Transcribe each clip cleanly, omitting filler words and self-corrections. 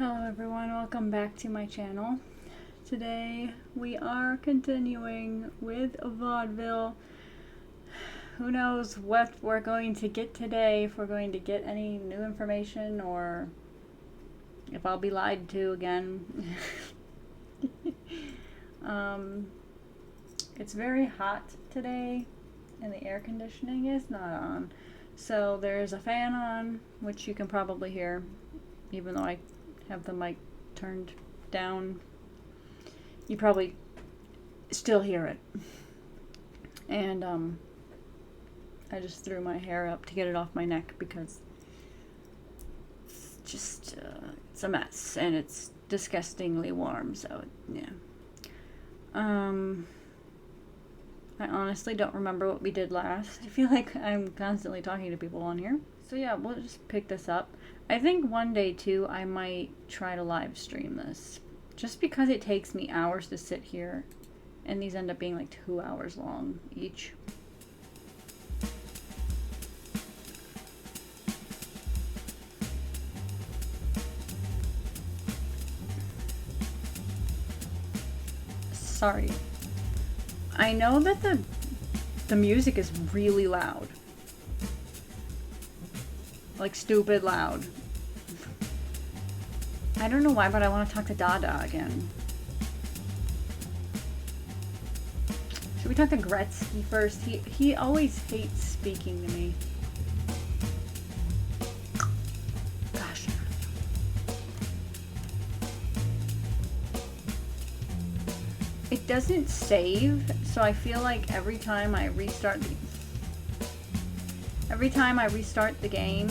Hello everyone, welcome back to my channel. Today we are continuing with Vaudeville. Who knows what we're going to get today, if we're going to get any new information or if I'll be lied to again. It's very hot today and the air conditioning is not on. So there's a fan on, which you can probably hear, even though I have the mic turned down. You probably still hear it. And I just threw my hair up to get it off my neck because it's just it's a mess and it's disgustingly warm, so yeah. I honestly don't remember what we did last. I feel like I'm constantly talking to people on here. So yeah, we'll just pick this up. I think one day too I might try to live stream this. Just because it takes me hours to sit here and these end up being like 2 hours long each. Sorry. I know that the music is really loud. Like stupid loud. I don't know why, but I want to talk to Dada again. Should we talk to Gretzky first? He always hates speaking to me. Gosh. It doesn't save, so I feel like every time I restart the game,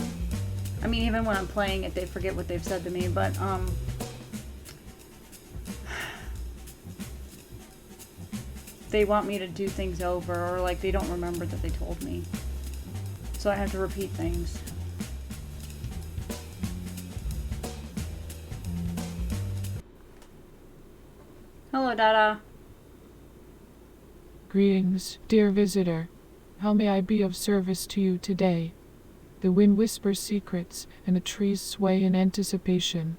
I mean, even when I'm playing it, they forget what they've said to me, but, they want me to do things over, or, like, they don't remember that they told me. So I have to repeat things. Hello, Dada. Greetings, dear visitor. How may I be of service to you today? The wind whispers secrets, and the trees sway in anticipation.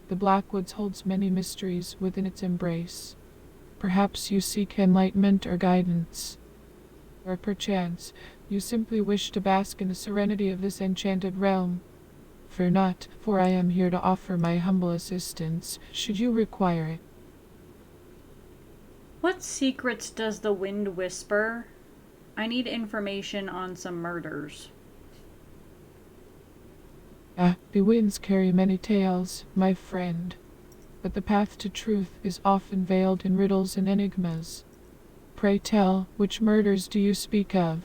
The Blackwoods holds many mysteries within its embrace. Perhaps you seek enlightenment or guidance. Or perchance, you simply wish to bask in the serenity of this enchanted realm. Fear not, for I am here to offer my humble assistance, should you require it. What secrets does the wind whisper? I need information on some murders. The winds carry many tales, my friend, but the path to truth is often veiled in riddles and enigmas. Pray tell, which murders do you speak of?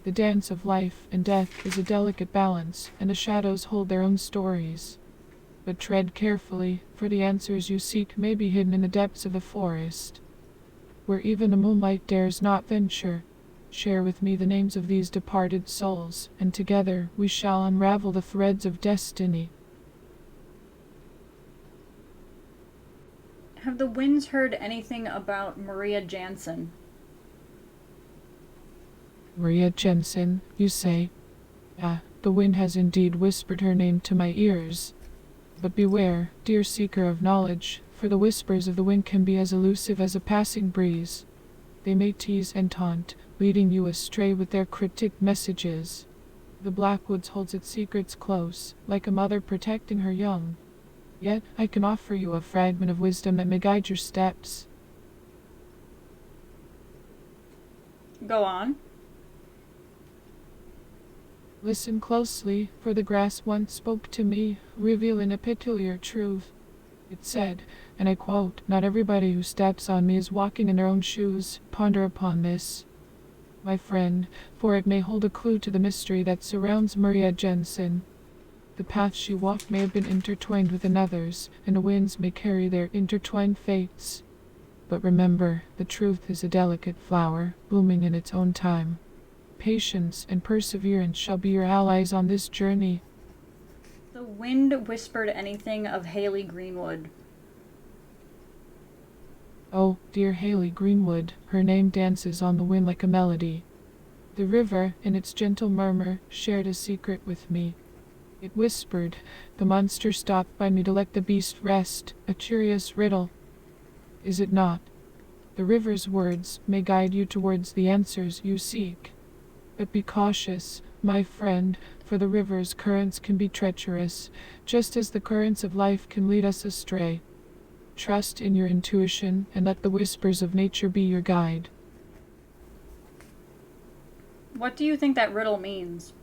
The dance of life and death is a delicate balance, and the shadows hold their own stories. But tread carefully, for the answers you seek may be hidden in the depths of the forest, where even the moonlight dares not venture. Share with me the names of these departed souls, and together we shall unravel the threads of destiny. Have the winds heard anything about Maria Jansen? Maria Jensen, you say? The wind has indeed whispered her name to my ears. But beware, dear seeker of knowledge, for the whispers of the wind can be as elusive as a passing breeze. They may tease and taunt, leading you astray with their cryptic messages. The Blackwoods holds its secrets close, like a mother protecting her young. Yet, I can offer you a fragment of wisdom that may guide your steps. Go on. Listen closely, for the grass once spoke to me, revealing a peculiar truth. It said, and I quote, "Not everybody who steps on me is walking in their own shoes. Ponder upon this, my friend, for it may hold a clue to the mystery that surrounds Maria Jensen. The path she walked may have been intertwined with another's, and the winds may carry their intertwined fates. But remember, the truth is a delicate flower, blooming in its own time. Patience and perseverance shall be your allies on this journey." The wind whispered anything of Haley Greenwood? Oh, dear Haley Greenwood, her name dances on the wind like a melody. The river, in its gentle murmur, shared a secret with me. It whispered. The monster stopped by me to let the beast rest. A curious riddle, is it not? The river's words may guide you towards the answers you seek. But be cautious, my friend, for the river's currents can be treacherous, just as the currents of life can lead us astray. Trust in your intuition and let the whispers of nature be your guide. What do you think that riddle means?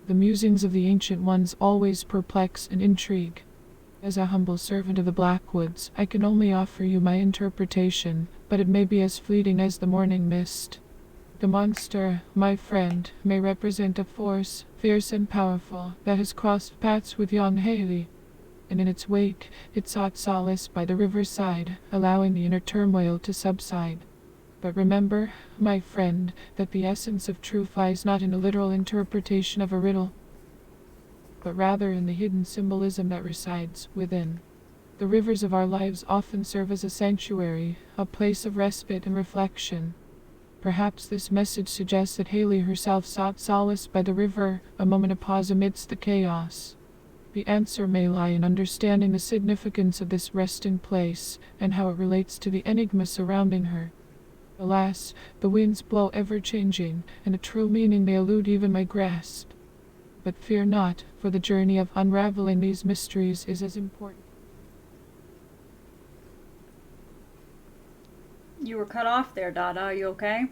The musings of the ancient ones always perplex and intrigue. As a humble servant of the Blackwoods, I can only offer you my interpretation, but it may be as fleeting as the morning mist. The monster, my friend, may represent a force, fierce and powerful, that has crossed paths with young Haley, and in its wake it sought solace by the riverside, allowing the inner turmoil to subside. But remember, my friend, that the essence of truth lies not in a literal interpretation of a riddle, but rather in the hidden symbolism that resides within. The rivers of our lives often serve as a sanctuary, a place of respite and reflection. Perhaps this message suggests that Haley herself sought solace by the river, a moment of pause amidst the chaos. The answer may lie in understanding the significance of this resting place, and how it relates to the enigma surrounding her. Alas, the winds blow ever-changing, and a true meaning may elude even my grasp. But fear not, for the journey of unraveling these mysteries is as important. You were cut off there, Dada. Are you okay?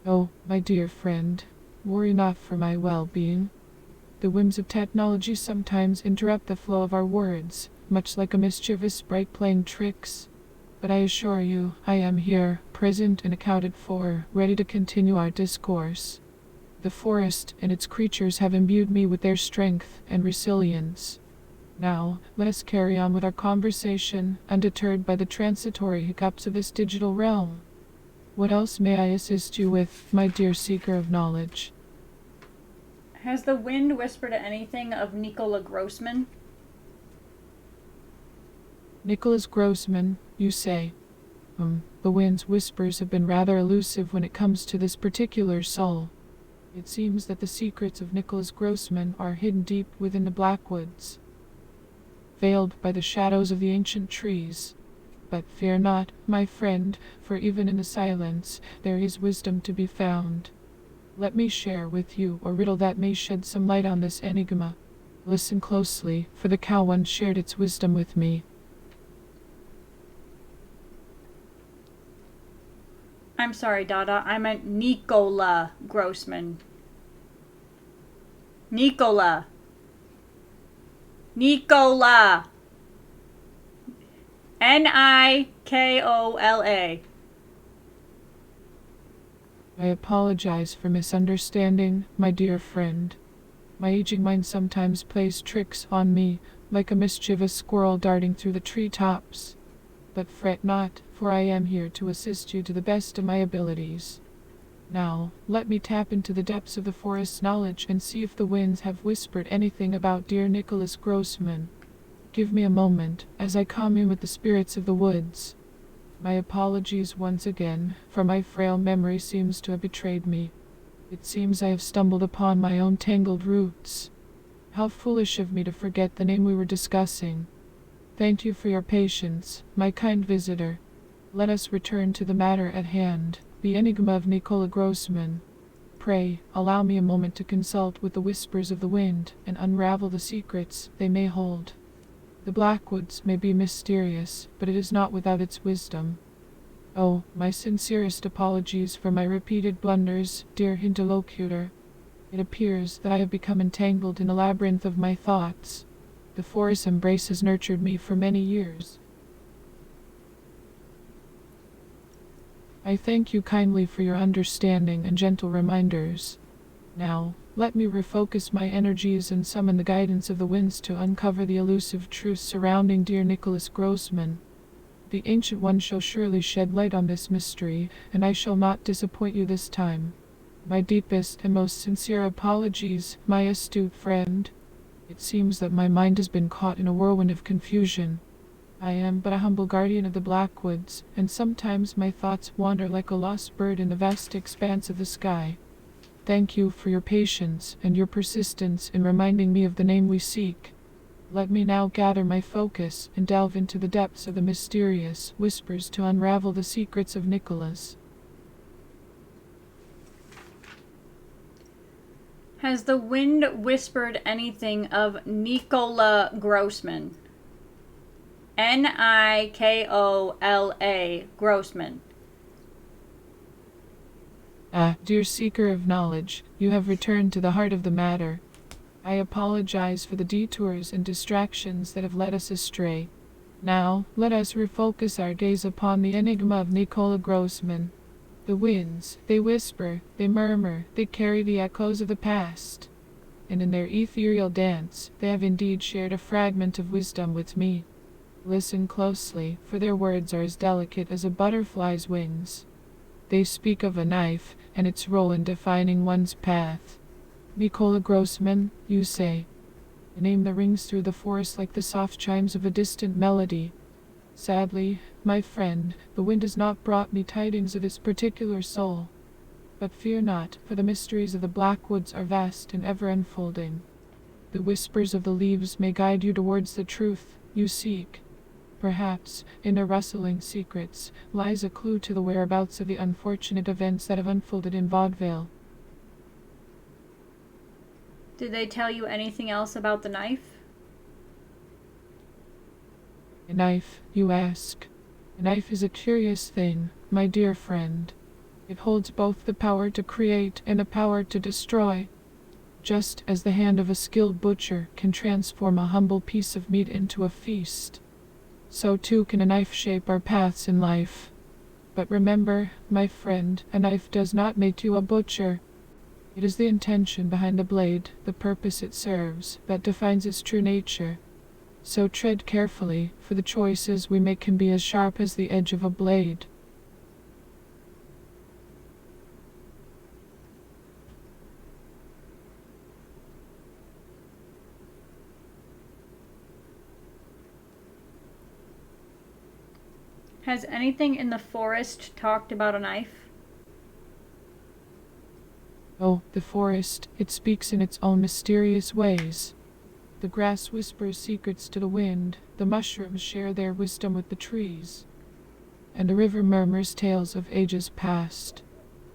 Oh, my dear friend, worry not for my well-being. The whims of technology sometimes interrupt the flow of our words, much like a mischievous sprite playing tricks. But I assure you, I am here, present and accounted for, ready to continue our discourse. The forest and its creatures have imbued me with their strength and resilience. Now, let us carry on with our conversation, undeterred by the transitory hiccups of this digital realm. What else may I assist you with, my dear seeker of knowledge? Has the wind whispered anything of Nicola Grossman? Nicholas Grossman, you say? The wind's whispers have been rather elusive when it comes to this particular soul. It seems that the secrets of Nicholas Grossman are hidden deep within the Blackwoods, veiled by the shadows of the ancient trees. But fear not, my friend, for even in the silence there is wisdom to be found. Let me share with you a riddle that may shed some light on this enigma. Listen closely, for the cow once shared its wisdom with me. I'm sorry, Dada. I meant Nicola Grossman. Nicola. Nikola. Nikola. I apologize for misunderstanding, my dear friend. My aging mind sometimes plays tricks on me, like a mischievous squirrel darting through the treetops. But fret not, for I am here to assist you to the best of my abilities. Now, let me tap into the depths of the forest's knowledge and see if the winds have whispered anything about dear Nicholas Grossman. Give me a moment, as I commune with the spirits of the woods. My apologies once again, for my frail memory seems to have betrayed me. It seems I have stumbled upon my own tangled roots. How foolish of me to forget the name we were discussing. Thank you for your patience, my kind visitor. Let us return to the matter at hand, the enigma of Nicola Grossman. Pray, allow me a moment to consult with the whispers of the wind and unravel the secrets they may hold. The Blackwoods may be mysterious, but it is not without its wisdom. Oh, my sincerest apologies for my repeated blunders, dear interlocutor. It appears that I have become entangled in a labyrinth of my thoughts. The forest embrace has nurtured me for many years. I thank you kindly for your understanding and gentle reminders. Now, let me refocus my energies and summon the guidance of the winds to uncover the elusive truth surrounding dear Nicholas Grossman. The Ancient One shall surely shed light on this mystery, and I shall not disappoint you this time. My deepest and most sincere apologies, my astute friend. It seems that my mind has been caught in a whirlwind of confusion. I am but a humble guardian of the Blackwoods, and sometimes my thoughts wander like a lost bird in the vast expanse of the sky. thank you for your patience and your persistence in reminding me of the name we seek. Let me now gather my focus and delve into the depths of the mysterious whispers to unravel the secrets of Nicholas. Has the wind whispered anything of Nikola Grossman? Nikola Grossman. Ah, dear seeker of knowledge, you have returned to the heart of the matter. I apologize for the detours and distractions that have led us astray. Now, let us refocus our gaze upon the enigma of Nikola Grossman. The winds, they whisper, they murmur, they carry the echoes of the past. And in their ethereal dance, they have indeed shared a fragment of wisdom with me. Listen closely, for their words are as delicate as a butterfly's wings. They speak of a knife and its role in defining one's path. Nikola Grossman, you say, a name that rings through the forest like the soft chimes of a distant melody. Sadly, my friend, the wind has not brought me tidings of his particular soul. But fear not, for the mysteries of the black woods are vast and ever unfolding. The whispers of the leaves may guide you towards the truth you seek. Perhaps, in their rustling secrets, lies a clue to the whereabouts of the unfortunate events that have unfolded in Vaudeville. Did they tell you anything else about the knife? A knife, you ask? A knife is a curious thing, my dear friend. It holds both the power to create and the power to destroy. Just as the hand of a skilled butcher can transform a humble piece of meat into a feast, so too can a knife shape our paths in life. But remember, my friend, a knife does not make you a butcher. It is the intention behind the blade, the purpose it serves, that defines its true nature. So tread carefully, for the choices we make can be as sharp as the edge of a blade. Has anything in the forest talked about a knife? Oh, the forest, it speaks in its own mysterious ways. The grass whispers secrets to the wind, the mushrooms share their wisdom with the trees, and the river murmurs tales of ages past.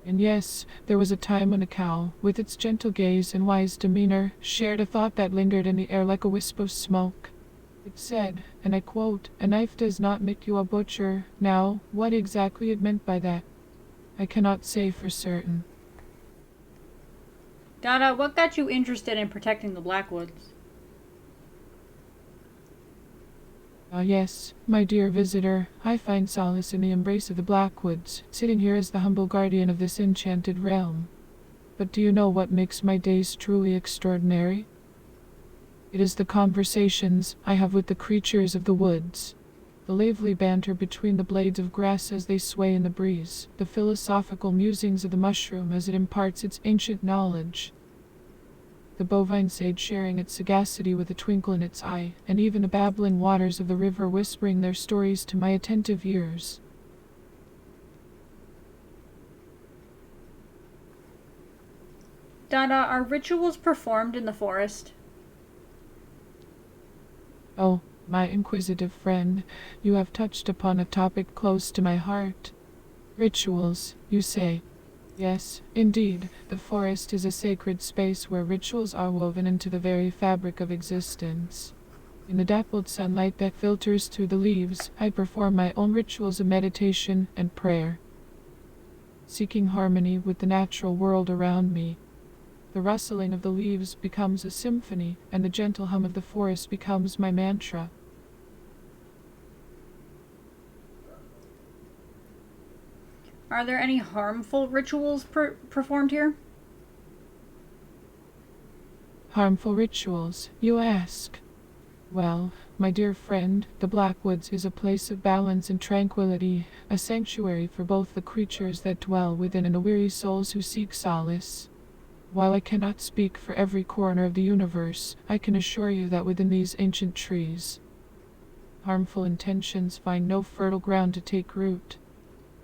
And yes, there was a time when a cow, with its gentle gaze and wise demeanor, shared a thought that lingered in the air like a wisp of smoke. It said, and I quote, "A knife does not make you a butcher." Now, what exactly it meant by that, I cannot say for certain. Dada, what got you interested in protecting the Blackwoods? Ah yes, my dear visitor, I find solace in the embrace of the Blackwoods, sitting here as the humble guardian of this enchanted realm. But do you know what makes my days truly extraordinary? It is the conversations I have with the creatures of the woods, the lively banter between the blades of grass as they sway in the breeze, the philosophical musings of the mushroom as it imparts its ancient knowledge, the bovine sage sharing its sagacity with a twinkle in its eye, and even the babbling waters of the river whispering their stories to my attentive ears. Dada, are rituals performed in the forest? Oh, my inquisitive friend, you have touched upon a topic close to my heart. Rituals, you say? Yes, indeed, the forest is a sacred space where rituals are woven into the very fabric of existence. In the dappled sunlight that filters through the leaves, I perform my own rituals of meditation and prayer, seeking harmony with the natural world around me. The rustling of the leaves becomes a symphony, and the gentle hum of the forest becomes my mantra. Are there any harmful rituals performed here? Harmful rituals, you ask? Well, my dear friend, the Blackwoods is a place of balance and tranquility, a sanctuary for both the creatures that dwell within and the weary souls who seek solace. While I cannot speak for every corner of the universe, I can assure you that within these ancient trees, harmful intentions find no fertile ground to take root.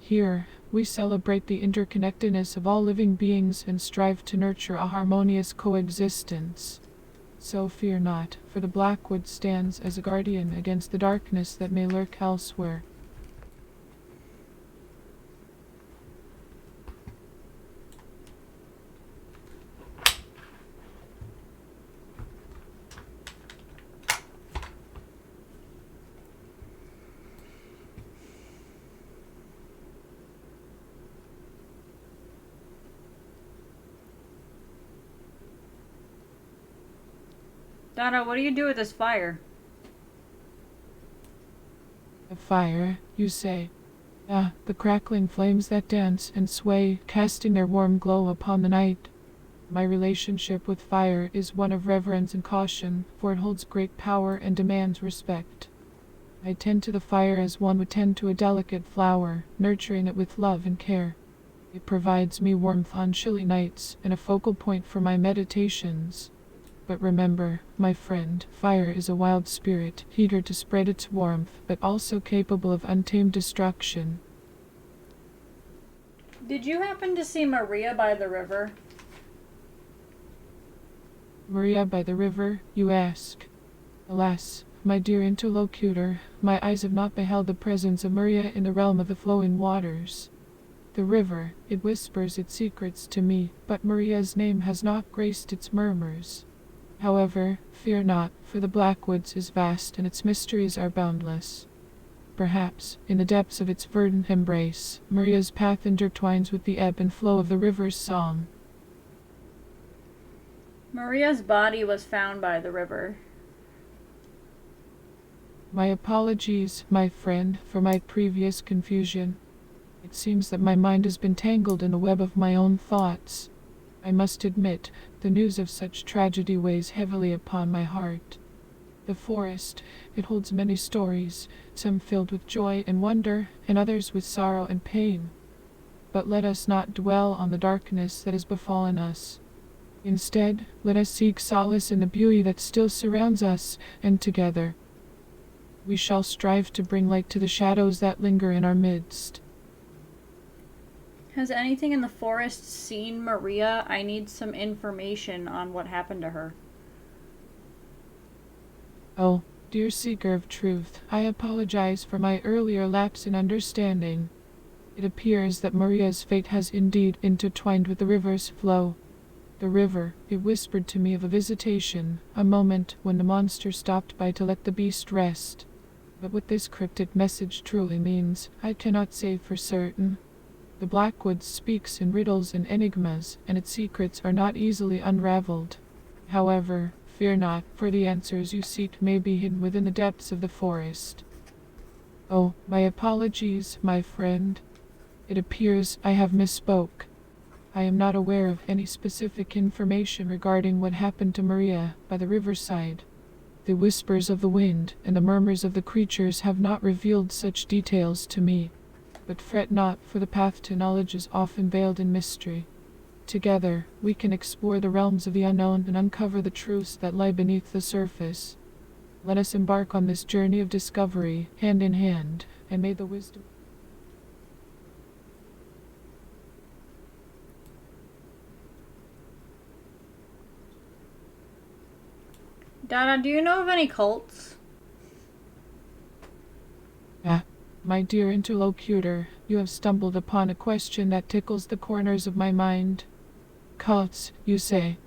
Here, we celebrate the interconnectedness of all living beings and strive to nurture a harmonious coexistence. So fear not, for the Blackwood stands as a guardian against the darkness that may lurk elsewhere. Dada, what do you do with this fire? A fire, you say? Ah, the crackling flames that dance and sway, casting their warm glow upon the night. My relationship with fire is one of reverence and caution, for it holds great power and demands respect. I tend to the fire as one would tend to a delicate flower, nurturing it with love and care. It provides me warmth on chilly nights and a focal point for my meditations. But remember, my friend, fire is a wild spirit, eager to spread its warmth, but also capable of untamed destruction. Did you happen to see Maria by the river? Maria by the river, you ask? Alas, my dear interlocutor, my eyes have not beheld the presence of Maria in the realm of the flowing waters. The river, it whispers its secrets to me, but Maria's name has not graced its murmurs. However, fear not, for the Blackwoods is vast and its mysteries are boundless. Perhaps, in the depths of its verdant embrace, Maria's path intertwines with the ebb and flow of the river's song. Maria's body was found by the river. My apologies, my friend, for my previous confusion. It seems that my mind has been tangled in the web of my own thoughts. I must admit, the news of such tragedy weighs heavily upon my heart. The forest, it holds many stories, some filled with joy and wonder, and others with sorrow and pain. But let us not dwell on the darkness that has befallen us. Instead, let us seek solace in the beauty that still surrounds us, and together we shall strive to bring light to the shadows that linger in our midst. Has anything in the forest seen Maria? I need some information on what happened to her. Oh, dear seeker of truth, I apologize for my earlier lapse in understanding. It appears that Maria's fate has indeed intertwined with the river's flow. The river, it whispered to me of a visitation, a moment when the monster stopped by to let the beast rest. But what this cryptic message truly means, I cannot say for certain. The Blackwoods speaks in riddles and enigmas, and its secrets are not easily unraveled. However, fear not, for the answers you seek may be hidden within the depths of the forest. Oh, my apologies, my friend. It appears I have misspoke. I am not aware of any specific information regarding what happened to Maria by the riverside. The whispers of the wind and the murmurs of the creatures have not revealed such details to me. But fret not, for the path to knowledge is often veiled in mystery. Together, we can explore the realms of the unknown and uncover the truths that lie beneath the surface. Let us embark on this journey of discovery, hand in hand, and may the wisdom... Dada, do you know of any cults? Ah, my dear interlocutor, you have stumbled upon a question that tickles the corners of my mind. Cults, you say?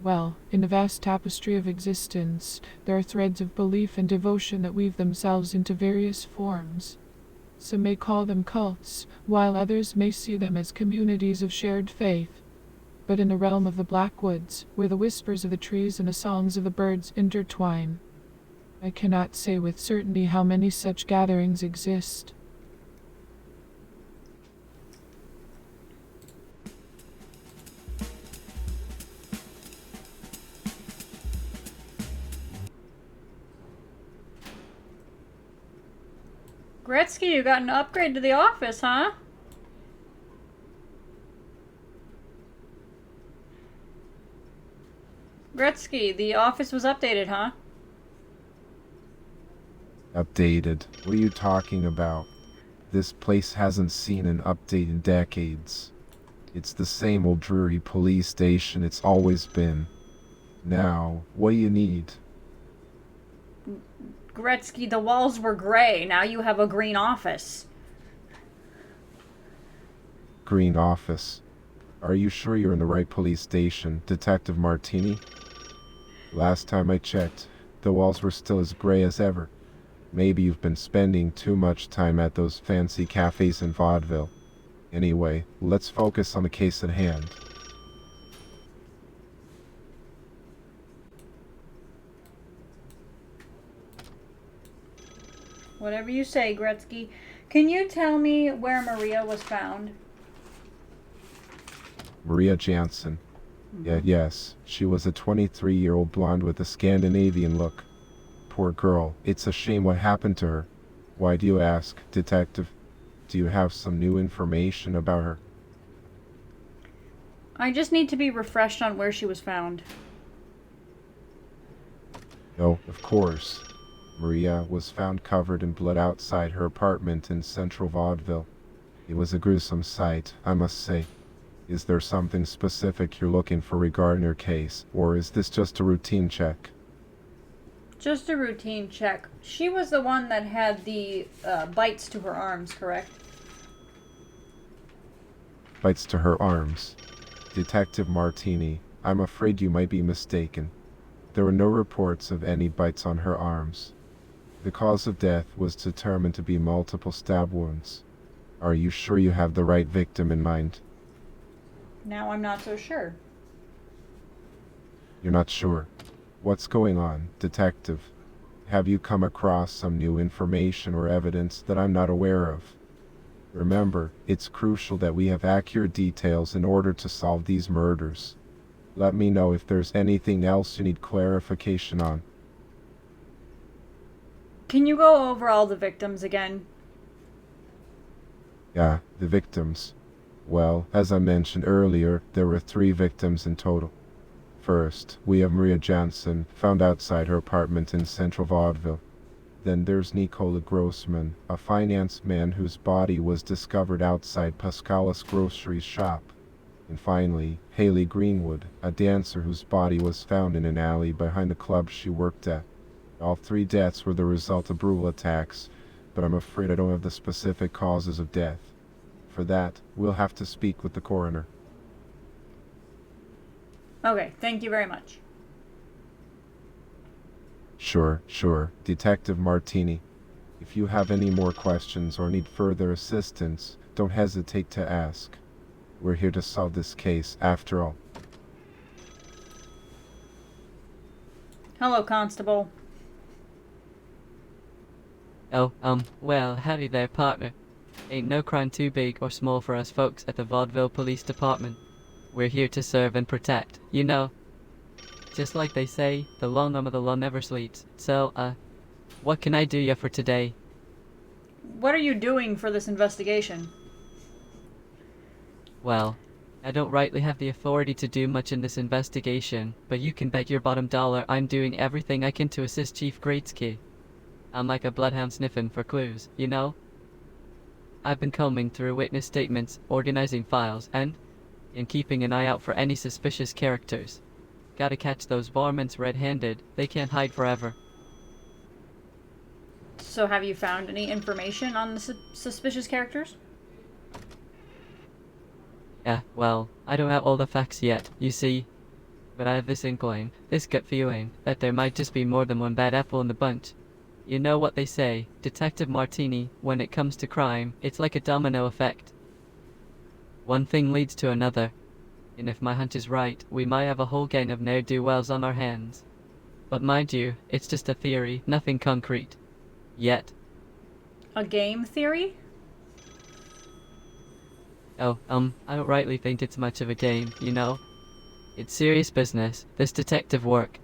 Well, in the vast tapestry of existence, there are threads of belief and devotion that weave themselves into various forms. Some may call them cults, while others may see them as communities of shared faith. But in the realm of the Blackwoods, where the whispers of the trees and the songs of the birds intertwine, I cannot say with certainty how many such gatherings exist. Gretzky, you got an upgrade to the office, huh? Gretzky, the office was updated, huh? Updated. What are you talking about? This place hasn't seen an update in decades. It's the same old dreary police station it's always been. Now, what do you need? Gretzky, the walls were gray. Now you have a green office. Green office. Are you sure you're in the right police station, Detective Martini? Last time I checked, the walls were still as gray as ever. Maybe you've been spending too much time at those fancy cafes in Vaudeville. Anyway, let's focus on the case at hand. Whatever you say, Gretzky. Can you tell me where Maria was found? Maria Jansen. Yes, she was a 23-year-old blonde with a Scandinavian look. Poor girl, it's a shame what happened to her. Why do you ask, Detective? Do you have some new information about her? I just need to be refreshed on where she was found. Oh, of course. Maria was found covered in blood outside her apartment in central Vaudeville. It was a gruesome sight, I must say. Is there something specific you're looking for regarding her case, or is this just a routine check? Just a routine check. She was the one that had the bites to her arms, correct? Bites to her arms. Detective Martini, I'm afraid you might be mistaken. There were no reports of any bites on her arms. The cause of death was determined to be multiple stab wounds. Are you sure you have the right victim in mind? Now I'm not so sure. You're not sure. What's going on, Detective? Have you come across some new information or evidence that I'm not aware of? Remember, it's crucial that we have accurate details in order to solve these murders. Let me know if there's anything else you need clarification on. Can you go over all the victims again? Yeah, the victims. Well, as I mentioned earlier, there were 3 victims in total. First, we have Maria Jansen, found outside her apartment in central Vaudeville. Then there's Nicola Grossman, a finance man whose body was discovered outside Pascala's grocery shop. And finally, Haley Greenwood, a dancer whose body was found in an alley behind the club she worked at. All 3 deaths were the result of brutal attacks, but I'm afraid I don't have the specific causes of death. For that, we'll have to speak with the coroner. Okay, thank you very much. Sure, Detective Martini. If you have any more questions or need further assistance, don't hesitate to ask. We're here to solve this case, after all. Hello, Constable. Oh, well, howdy there, partner. Ain't no crime too big or small for us folks at the Vaudeville Police Department. We're here to serve and protect, you know. Just like they say, the long arm of the law never sleeps. So, what can I do ya for today? What are you doing for this investigation? Well, I don't rightly have the authority to do much in this investigation, but you can bet your bottom dollar I'm doing everything I can to assist Chief Gretzky. I'm like a bloodhound sniffing for clues, you know? I've been combing through witness statements, organizing files, and keeping an eye out for any suspicious characters. Gotta catch those varmints red-handed. They can't hide forever. So have you found any information on the suspicious characters? Yeah, well, I don't have all the facts yet, you see. But I have this inkling, this gut feeling, that there might just be more than one bad apple in the bunch. You know what they say, Detective Martini, when it comes to crime, it's like a domino effect. One thing leads to another. And if my hunch is right, we might have a whole gang of ne'er-do-wells on our hands. But mind you, it's just a theory, nothing concrete. Yet. A game theory? Oh, I don't rightly think it's much of a game, you know? It's serious business, this detective work.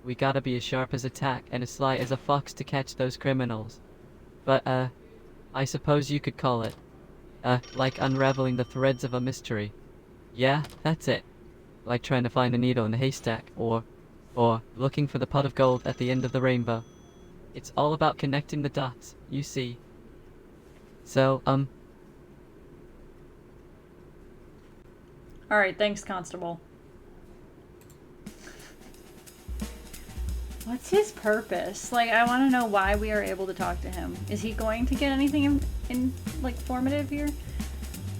We gotta be as sharp as a tack and as sly as a fox to catch those criminals. But, I suppose you could call it, like unraveling the threads of a mystery. Yeah, that's it. Like trying to find a needle in a haystack, or looking for the pot of gold at the end of the rainbow. It's all about connecting the dots, you see. So, Alright, thanks, Constable. What's his purpose? Like, I want to know why we are able to talk to him. Is he going to get anything like, formative here?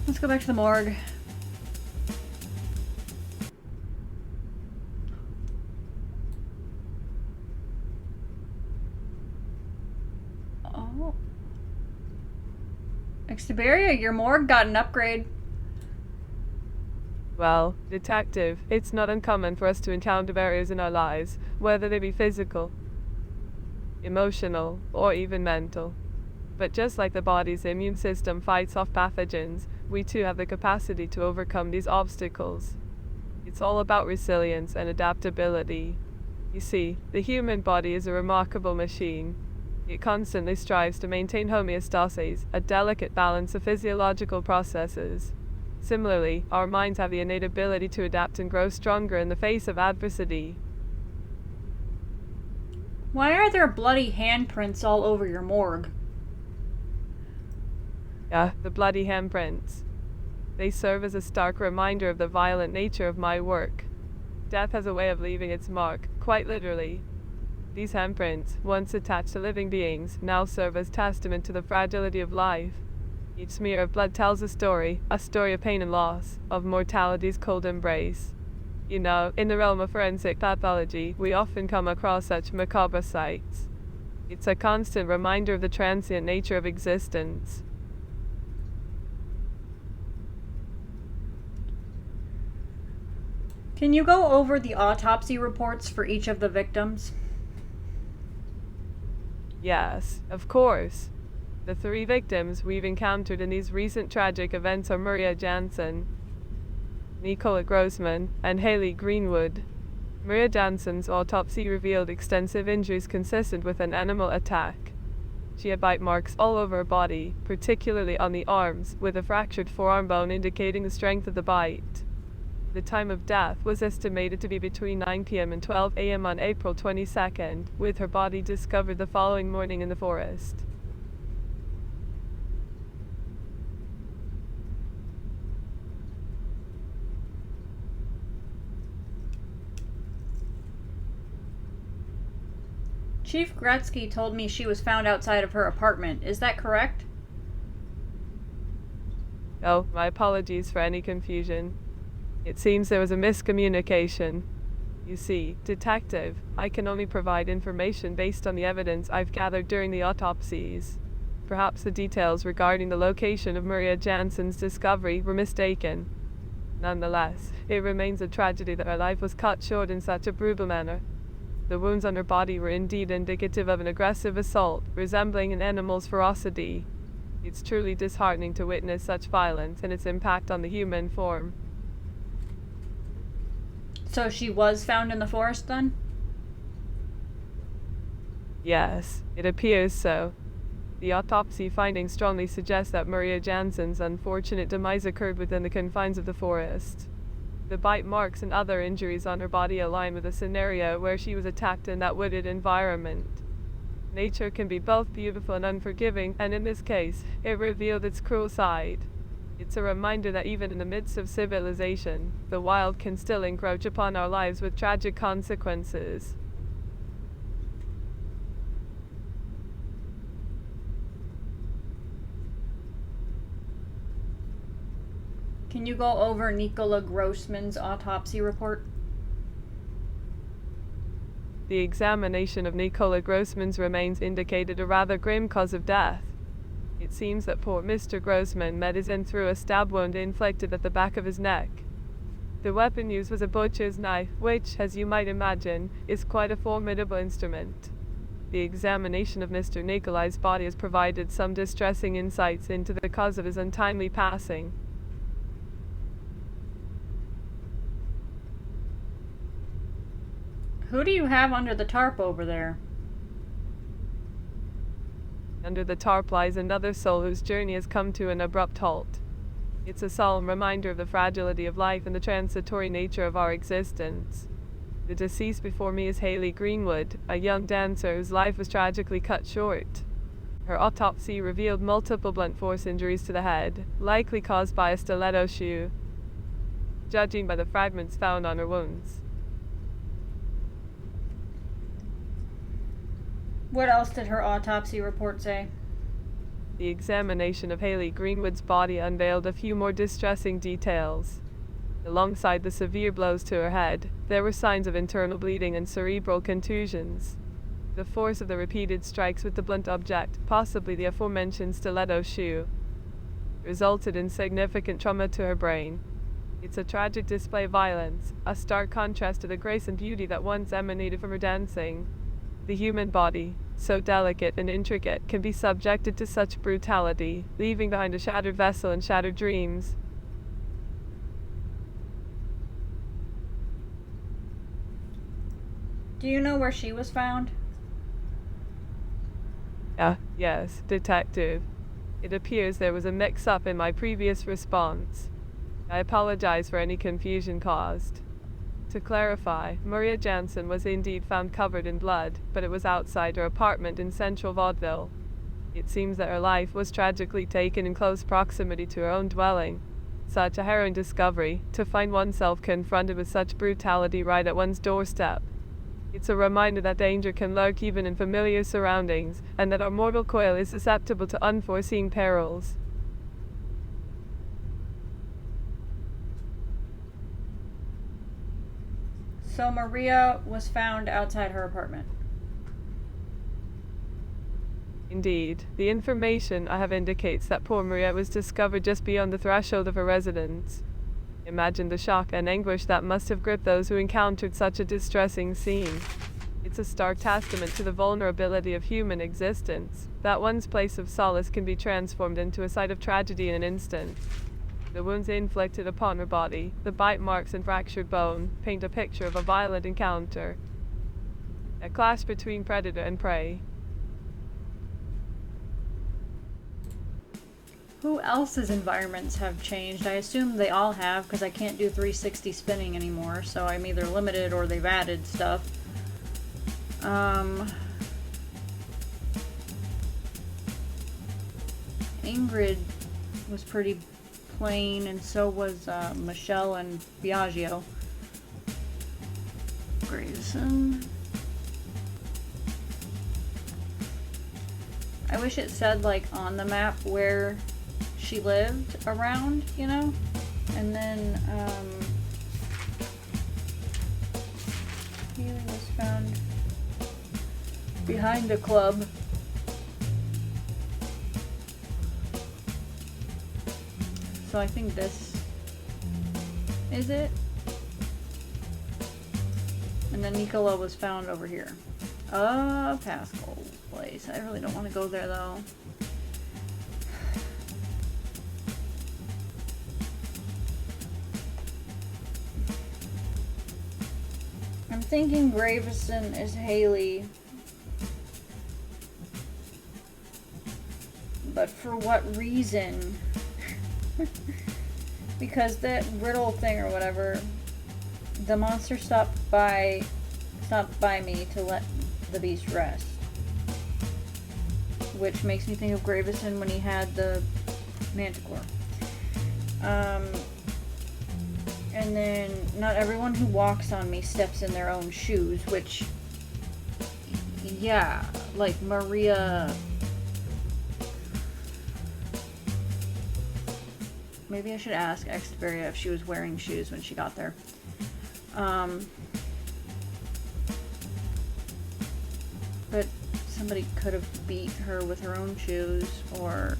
Let's go back to the morgue. Oh. Extiberia, your morgue got an upgrade. Well, detective, it's not uncommon for us to encounter barriers in our lives, whether they be physical, emotional, or even mental. But just like the body's immune system fights off pathogens, we too have the capacity to overcome these obstacles. It's all about resilience and adaptability. You see, the human body is a remarkable machine. It constantly strives to maintain homeostasis, a delicate balance of physiological processes. Similarly, our minds have the innate ability to adapt and grow stronger in the face of adversity. Why are there bloody handprints all over your morgue? Yeah, the bloody handprints. They serve as a stark reminder of the violent nature of my work. Death has a way of leaving its mark, quite literally. These handprints, once attached to living beings, now serve as testament to the fragility of life. Each smear of blood tells a story of pain and loss, of mortality's cold embrace. You know, in the realm of forensic pathology, we often come across such macabre sights. It's a constant reminder of the transient nature of existence. Can you go over the autopsy reports for each of the victims? Yes, of course. The 3 victims we've encountered in these recent tragic events are Maria Jansen, Nicola Grossman, and Haley Greenwood. Maria Jansen's autopsy revealed extensive injuries consistent with an animal attack. She had bite marks all over her body, particularly on the arms, with a fractured forearm bone indicating the strength of the bite. The time of death was estimated to be between 9 p.m. and 12 a.m. on April 22nd, with her body discovered the following morning in the forest. Chief Gretzky told me she was found outside of her apartment. Is that correct? Oh, my apologies for any confusion. It seems there was a miscommunication. You see, detective, I can only provide information based on the evidence I've gathered during the autopsies. Perhaps the details regarding the location of Maria Jansen's discovery were mistaken. Nonetheless, it remains a tragedy that her life was cut short in such a brutal manner. The wounds on her body were indeed indicative of an aggressive assault, resembling an animal's ferocity. It's truly disheartening to witness such violence and its impact on the human form. So she was found in the forest then? Yes, it appears so. The autopsy findings strongly suggest that Maria Jansen's unfortunate demise occurred within the confines of the forest. The bite marks and other injuries on her body align with a scenario where she was attacked in that wooded environment. Nature can be both beautiful and unforgiving, and in this case, it revealed its cruel side. It's a reminder that even in the midst of civilization, the wild can still encroach upon our lives with tragic consequences. Can you go over Nicola Grossman's autopsy report? The examination of Nicola Grossman's remains indicated a rather grim cause of death. It seems that poor Mr. Grossman met his end through a stab wound inflicted at the back of his neck. The weapon used was a butcher's knife, which, as you might imagine, is quite a formidable instrument. The examination of Mr. Nicolai's body has provided some distressing insights into the cause of his untimely passing. Who do you have under the tarp over there? Under the tarp lies another soul whose journey has come to an abrupt halt. It's a solemn reminder of the fragility of life and the transitory nature of our existence. The deceased before me is Haley Greenwood, a young dancer whose life was tragically cut short. Her autopsy revealed multiple blunt force injuries to the head, likely caused by a stiletto shoe, judging by the fragments found on her wounds. What else did her autopsy report say? The examination of Haley Greenwood's body unveiled a few more distressing details. Alongside the severe blows to her head, there were signs of internal bleeding and cerebral contusions. The force of the repeated strikes with the blunt object, possibly the aforementioned stiletto shoe, resulted in significant trauma to her brain. It's a tragic display of violence, a stark contrast to the grace and beauty that once emanated from her dancing. The human body, so delicate and intricate, can be subjected to such brutality, leaving behind a shattered vessel and shattered dreams. Do you know where she was found? Yes, Detective. It appears there was a mix-up in my previous response. I apologize for any confusion caused. To clarify, Maria Jansen was indeed found covered in blood, but it was outside her apartment in central Vaudeville. It seems that her life was tragically taken in close proximity to her own dwelling. Such a harrowing discovery, to find oneself confronted with such brutality right at one's doorstep. It's a reminder that danger can lurk even in familiar surroundings, and that our mortal coil is susceptible to unforeseen perils. So Maria was found outside her apartment. Indeed, the information I have indicates that poor Maria was discovered just beyond the threshold of her residence. Imagine the shock and anguish that must have gripped those who encountered such a distressing scene. It's a stark testament to the vulnerability of human existence, that one's place of solace can be transformed into a site of tragedy in an instant. The wounds inflicted upon her body, the bite marks and fractured bone, paint a picture of a violent encounter. A clash between predator and prey. Who else's environments have changed? I assume they all have, because I can't do 360 spinning anymore, so I'm either limited or they've added stuff. Ingrid was pretty plain, and so was Michelle and Biagio. Grayson. I wish it said, like, on the map where she lived around, you know? And then, Haley was found behind a club. So I think this is it. And then Nicola was found over here. Pascal's place. I really don't want to go there though. I'm thinking Gravison is Haley. But for what reason? Because that riddle thing or whatever, the monster stopped by me to let the beast rest. Which makes me think of Gravison when he had the manticore. And then not everyone who walks on me steps in their own shoes, which, yeah, like Maria. Maybe I should ask Exteria if she was wearing shoes when she got there. But somebody could have beat her with her own shoes, or,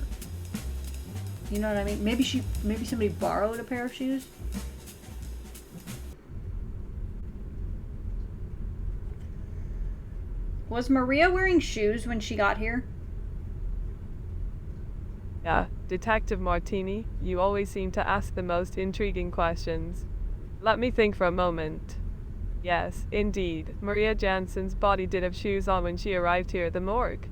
you know what I mean? Maybe somebody borrowed a pair of shoes. Was Maria wearing shoes when she got here? Yeah, Detective Martini, you always seem to ask the most intriguing questions. Let me think for a moment. Yes, indeed, Maria Jansen's body did have shoes on when she arrived here at the morgue.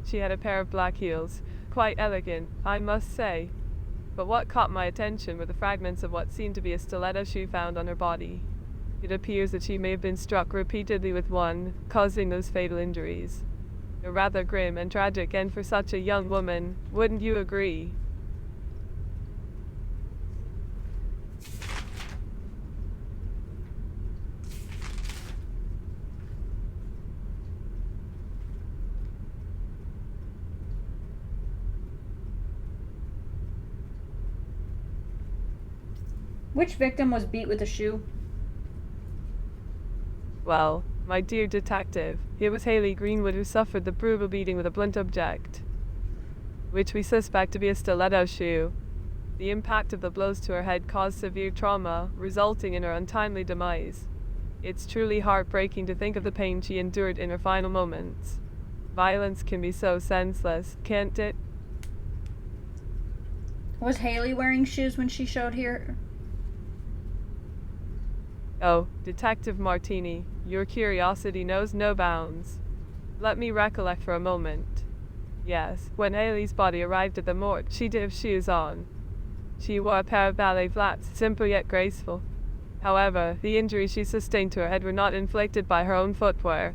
She had a pair of black heels, quite elegant, I must say. But what caught my attention were the fragments of what seemed to be a stiletto shoe found on her body. It appears that she may have been struck repeatedly with one, causing those fatal injuries. A rather grim and tragic end for such a young woman, wouldn't you agree? Which victim was beat with a shoe? Well, my dear detective, it was Haley Greenwood who suffered the brutal beating with a blunt object, which we suspect to be a stiletto shoe. The impact of the blows to her head caused severe trauma, resulting in her untimely demise. It's truly heartbreaking to think of the pain she endured in her final moments. Violence can be so senseless, can't it? Was Haley wearing shoes when she showed here? Oh, Detective Martini, your curiosity knows no bounds. Let me recollect for a moment. Yes, when Haley's body arrived at the morgue, she did have shoes on. She wore a pair of ballet flats, simple yet graceful. However, the injuries she sustained to her head were not inflicted by her own footwear.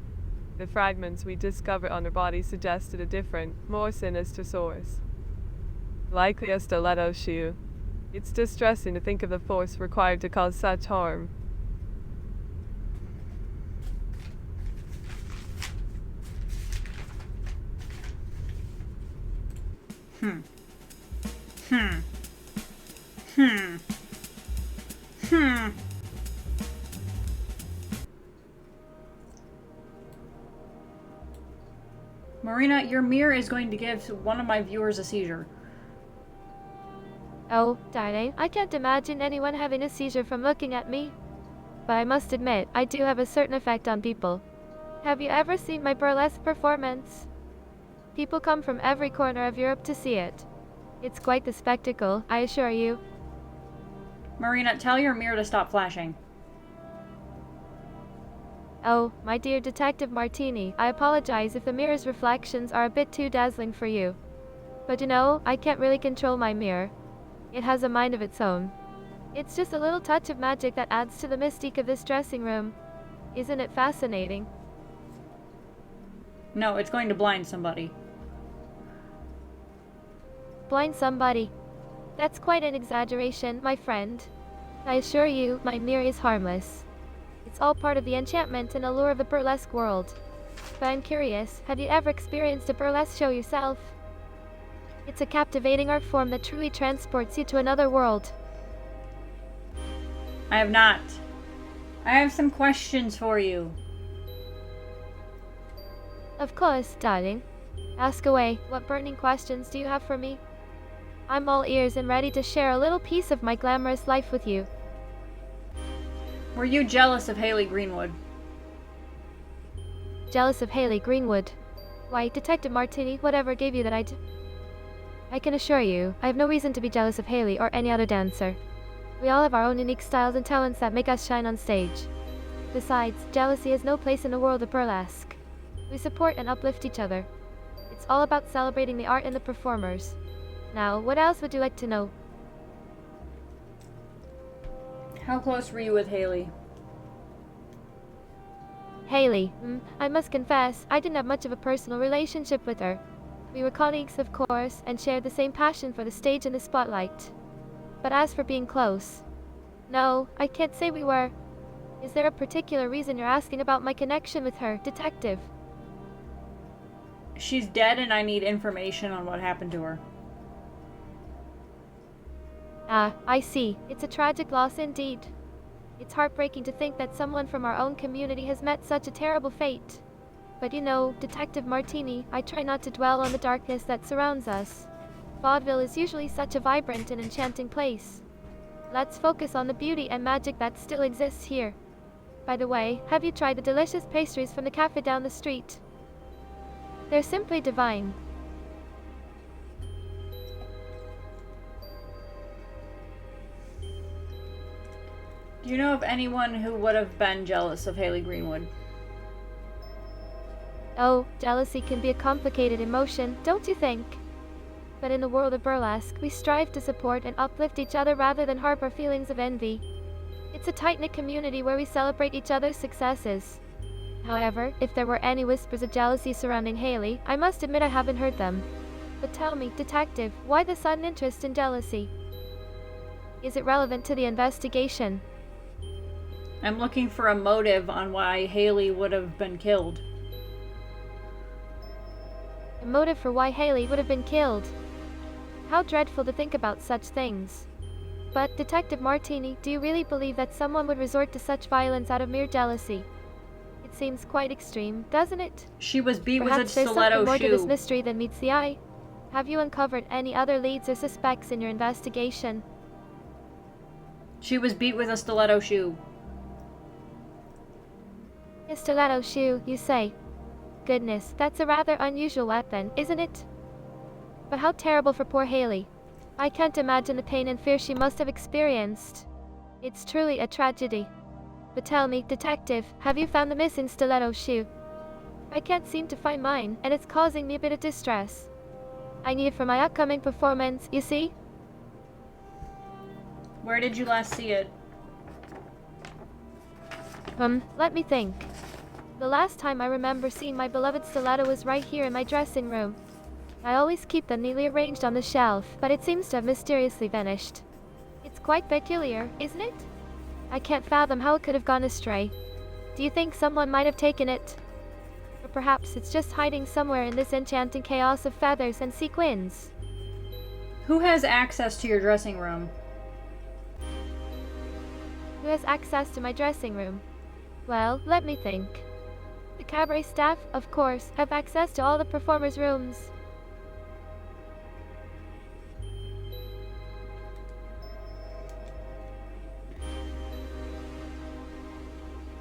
The fragments we discovered on her body suggested a different, more sinister source. Likely a stiletto shoe. It's distressing to think of the force required to cause such harm. Marina, your mirror is going to give one of my viewers a seizure. Oh, darling, I can't imagine anyone having a seizure from looking at me. But I must admit, I do have a certain effect on people. Have you ever seen my burlesque performance? People come from every corner of Europe to see it. It's quite the spectacle, I assure you. Marina, tell your mirror to stop flashing. Oh, my dear Detective Martini, I apologize if the mirror's reflections are a bit too dazzling for you. But you know, I can't really control my mirror. It has a mind of its own. It's just a little touch of magic that adds to the mystique of this dressing room. Isn't it fascinating? No, it's going to blind somebody. Blind somebody. That's quite an exaggeration, my friend. I assure you, my mirror is harmless. It's all part of the enchantment and allure of the burlesque world. But I'm curious, have you ever experienced a burlesque show yourself? It's a captivating art form that truly transports you to another world. I have not. I have some questions for you. Of course, darling. Ask away. What burning questions do you have for me? I'm all ears and ready to share a little piece of my glamorous life with you. Were you jealous of Haley Greenwood? Jealous of Haley Greenwood? Why, Detective Martini, whatever gave you that I can assure you, I have no reason to be jealous of Haley or any other dancer. We all have our own unique styles and talents that make us shine on stage. Besides, jealousy has no place in the world of burlesque. We support and uplift each other. It's all about celebrating the art and the performers. Now, what else would you like to know? How close were you with Haley? Haley, I must confess, I didn't have much of a personal relationship with her. We were colleagues, of course, and shared the same passion for the stage and the spotlight. But as for being close, no, I can't say we were. Is there a particular reason you're asking about my connection with her, Detective? She's dead and I need information on what happened to her. Ah, I see. It's a tragic loss indeed. It's heartbreaking to think that someone from our own community has met such a terrible fate. But you know, Detective Martini, I try not to dwell on the darkness that surrounds us. Vaudeville is usually such a vibrant and enchanting place. Let's focus on the beauty and magic that still exists here. By the way, have you tried the delicious pastries from the cafe down the street? They're simply divine. Do you know of anyone who would have been jealous of Haley Greenwood? Oh, jealousy can be a complicated emotion, don't you think? But in the world of burlesque, we strive to support and uplift each other rather than harbor feelings of envy. It's a tight-knit community where we celebrate each other's successes. However, if there were any whispers of jealousy surrounding Haley, I must admit I haven't heard them. But tell me, detective, why the sudden interest in jealousy? Is it relevant to the investigation? I'm looking for a motive on why Haley would have been killed. A motive for why Haley would have been killed. How dreadful to think about such things. But, Detective Martini, do you really believe that someone would resort to such violence out of mere jealousy? It seems quite extreme, doesn't it? She was beat Perhaps with a there's stiletto something more to this shoe. mystery than meets the eye. Have you uncovered any other leads or suspects in your investigation? She was beat with a stiletto shoe. A stiletto shoe, you say? Goodness, that's a rather unusual weapon, isn't it? But how terrible for poor Haley. I can't imagine the pain and fear she must have experienced. It's truly a tragedy. But tell me, detective, have you found the missing stiletto shoe? I can't seem to find mine, and it's causing me a bit of distress. I need it for my upcoming performance, you see? Where did you last see it? Let me think. The last time I remember seeing my beloved stiletto was right here in my dressing room. I always keep them neatly arranged on the shelf, but it seems to have mysteriously vanished. It's quite peculiar, isn't it? I can't fathom how it could have gone astray. Do you think someone might have taken it? Or perhaps it's just hiding somewhere in this enchanting chaos of feathers and sequins? Who has access to your dressing room? Who has access to my dressing room? Well, let me think. The cabaret staff, of course, have access to all the performers' rooms.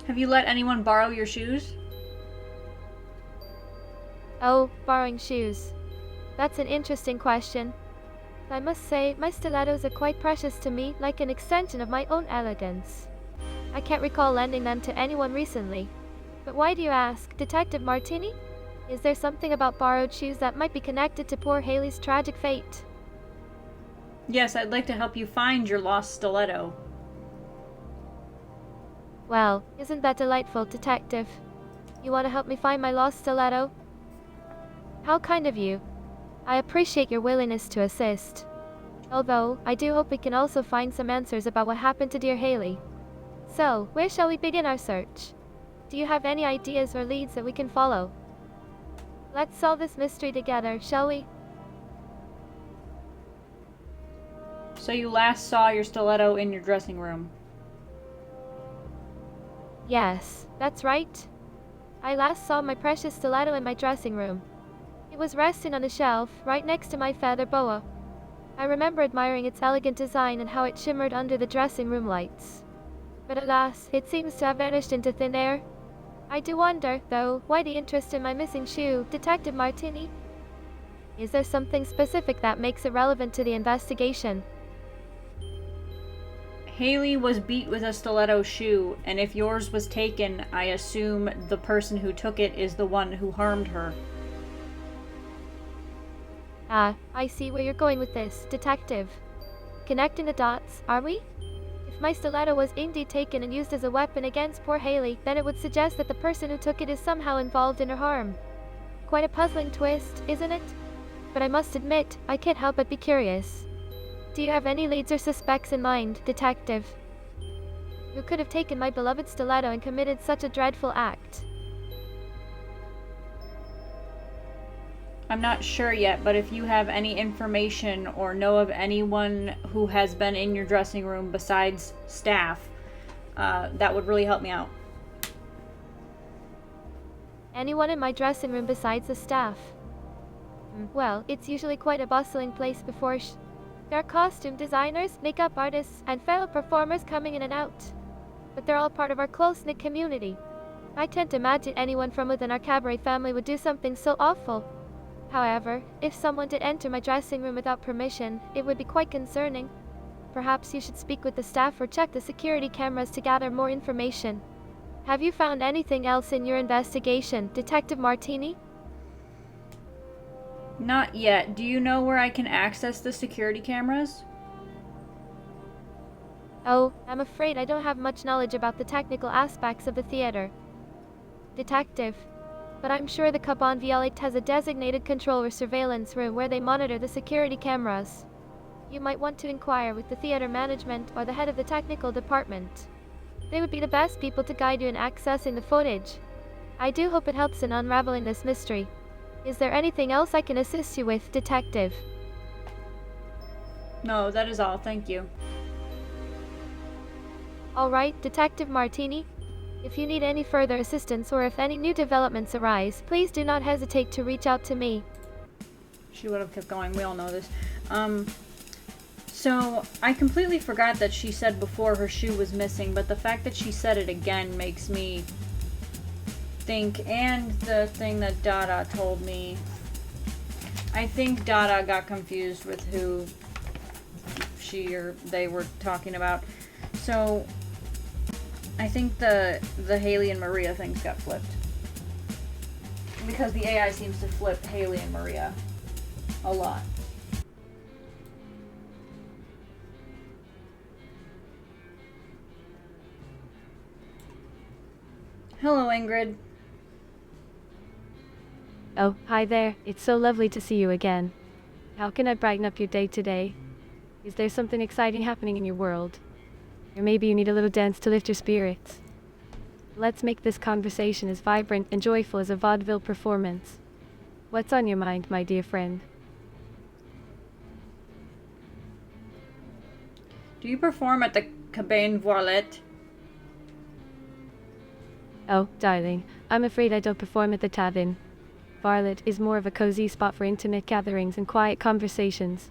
Have you let anyone borrow your shoes? Oh, borrowing shoes. That's an interesting question. I must say, my stilettos are quite precious to me, like an extension of my own elegance. I can't recall lending them to anyone recently. But why do you ask, Detective Martini? Is there something about borrowed shoes that might be connected to poor Haley's tragic fate? Yes, I'd like to help you find your lost stiletto. Well, isn't that delightful, Detective? You want to help me find my lost stiletto? How kind of you. I appreciate your willingness to assist. Although, I do hope we can also find some answers about what happened to dear Haley. So, where shall we begin our search? Do you have any ideas or leads that we can follow? Let's solve this mystery together, shall we? So you last saw your stiletto in your dressing room. Yes, that's right. I last saw my precious stiletto in my dressing room. It was resting on a shelf, right next to my feather boa. I remember admiring its elegant design and how it shimmered under the dressing room lights. But alas, it seems to have vanished into thin air. I do wonder, though, why the interest in my missing shoe, Detective Martini? Is there something specific that makes it relevant to the investigation? Haley was beat with a stiletto shoe, and if yours was taken, I assume the person who took it is the one who harmed her. Ah, I see where you're going with this, Detective. Connecting the dots, are we? If my stiletto was indeed taken and used as a weapon against poor Haley, then it would suggest that the person who took it is somehow involved in her harm. Quite a puzzling twist, isn't it? But I must admit, I can't help but be curious. Do you have any leads or suspects in mind, Detective? Who could have taken my beloved stiletto and committed such a dreadful act? I'm not sure yet, but if you have any information or know of anyone who has been in your dressing room besides staff, that would really help me out. Anyone in my dressing room besides the staff? Well, it's usually quite a bustling place before there are costume designers, makeup artists, and fellow performers coming in and out. But they're all part of our close-knit community. I can't imagine anyone from within our cabaret family would do something so awful. However, if someone did enter my dressing room without permission, it would be quite concerning. Perhaps you should speak with the staff or check the security cameras to gather more information. Have you found anything else in your investigation, Detective Martini? Not yet. Do you know where I can access the security cameras? Oh, I'm afraid I don't have much knowledge about the technical aspects of the theater. Detective. But I'm sure the Caban Violet has a designated control or surveillance room where they monitor the security cameras. You might want to inquire with the theater management or the head of the technical department. They would be the best people to guide you in accessing the footage. I do hope it helps in unraveling this mystery. Is there anything else I can assist you with, Detective? No, that is all. Thank you. Alright, Detective Martini. If you need any further assistance or if any new developments arise, please do not hesitate to reach out to me. She would have kept going. We all know this. So I completely forgot that she said before her shoe was missing, but the fact that she said it again makes me think, and the thing that Dada told me, I think Dada got confused with who she or they were talking about. So I think the Haley and Maria things got flipped. Because the AI seems to flip Haley and Maria a lot. Hello, Ingrid. Oh, hi there. It's so lovely to see you again. How can I brighten up your day today? Is there something exciting happening in your world? Or maybe you need a little dance to lift your spirits. Let's make this conversation as vibrant and joyful as a vaudeville performance. What's on your mind, my dear friend? Do you perform at the Cabane Voilette? Oh, darling, I'm afraid I don't perform at the tavern. Varlet is more of a cozy spot for intimate gatherings and quiet conversations.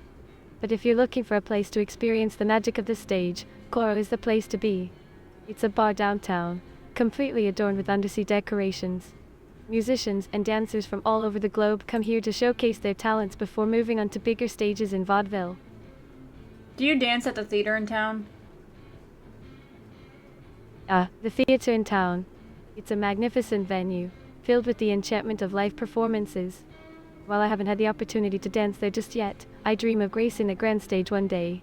But if you're looking for a place to experience the magic of the stage, Coro is the place to be. It's a bar downtown, completely adorned with undersea decorations. Musicians and dancers from all over the globe come here to showcase their talents before moving on to bigger stages in vaudeville. Do you dance at the theater in town? The theater in town. It's a magnificent venue, filled with the enchantment of live performances. While I haven't had the opportunity to dance there just yet, I dream of gracing the grand stage one day.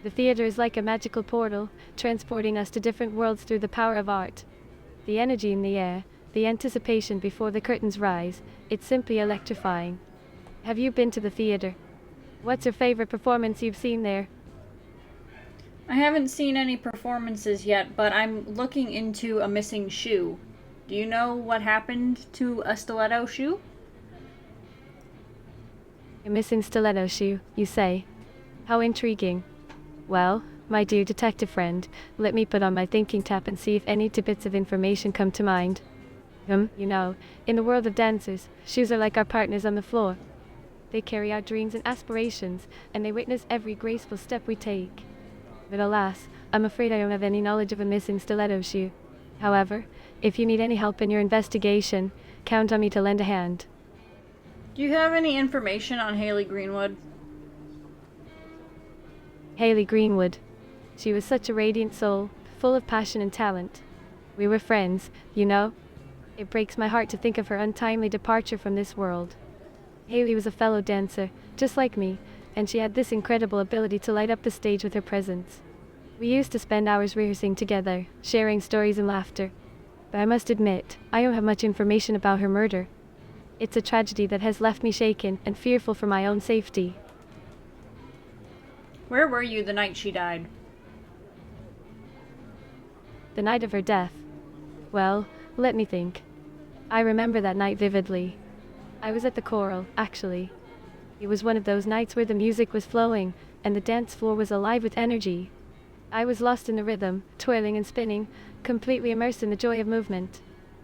The theater is like a magical portal, transporting us to different worlds through the power of art. The energy in the air, the anticipation before the curtains rise, it's simply electrifying. Have you been to the theater? What's your favorite performance you've seen there? I haven't seen any performances yet, but I'm looking into a missing shoe. Do you know what happened to a stiletto shoe? A missing stiletto shoe, you say? How intriguing. Well, my dear detective friend, let me put on my thinking cap and see if any tidbits of information come to mind. You know, in the world of dancers, shoes are like our partners on the floor. They carry our dreams and aspirations, and they witness every graceful step we take. But alas, I'm afraid I don't have any knowledge of a missing stiletto shoe. However, if you need any help in your investigation, count on me to lend a hand. Do you have any information on Haley Greenwood? Haley Greenwood. She was such a radiant soul, full of passion and talent. We were friends, you know. It breaks my heart to think of her untimely departure from this world. Haley was a fellow dancer, just like me, and she had this incredible ability to light up the stage with her presence. We used to spend hours rehearsing together, sharing stories and laughter. But I must admit, I don't have much information about her murder. It's a tragedy that has left me shaken and fearful for my own safety. Where were you the night she died? The night of her death. Well, let me think. I remember that night vividly. I was at the choral, actually. It was one of those nights where the music was flowing, and the dance floor was alive with energy. I was lost in the rhythm, twirling and spinning, completely immersed in the joy of movement.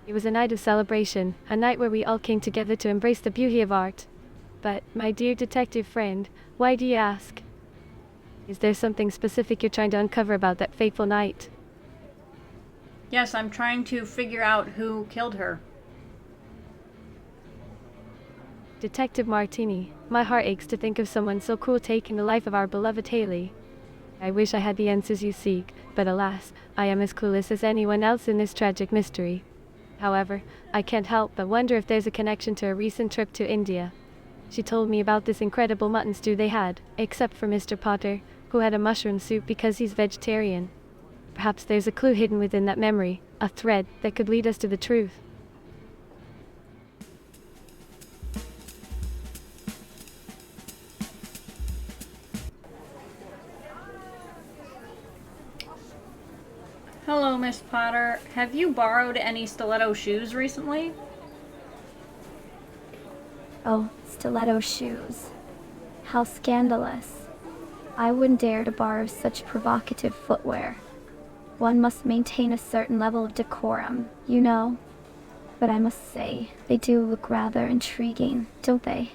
It was a night of celebration, a night where we all came together to embrace the beauty of art. But, my dear detective friend, why do you ask? Is there something specific you're trying to uncover about that fateful night? Yes, I'm trying to figure out who killed her. Detective Martini, my heart aches to think of someone so cruel taking the life of our beloved Haley. I wish I had the answers you seek, but alas, I am as clueless as anyone else in this tragic mystery. However, I can't help but wonder if there's a connection to a recent trip to India. She told me about this incredible mutton stew they had, except for Mr. Potter, who had a mushroom soup because he's vegetarian. Perhaps there's a clue hidden within that memory, a thread that could lead us to the truth. Hello, Miss Potter. Have you borrowed any stiletto shoes recently? Oh, stiletto shoes. How scandalous. I wouldn't dare to borrow such provocative footwear. One must maintain a certain level of decorum, you know. But I must say, they do look rather intriguing, don't they?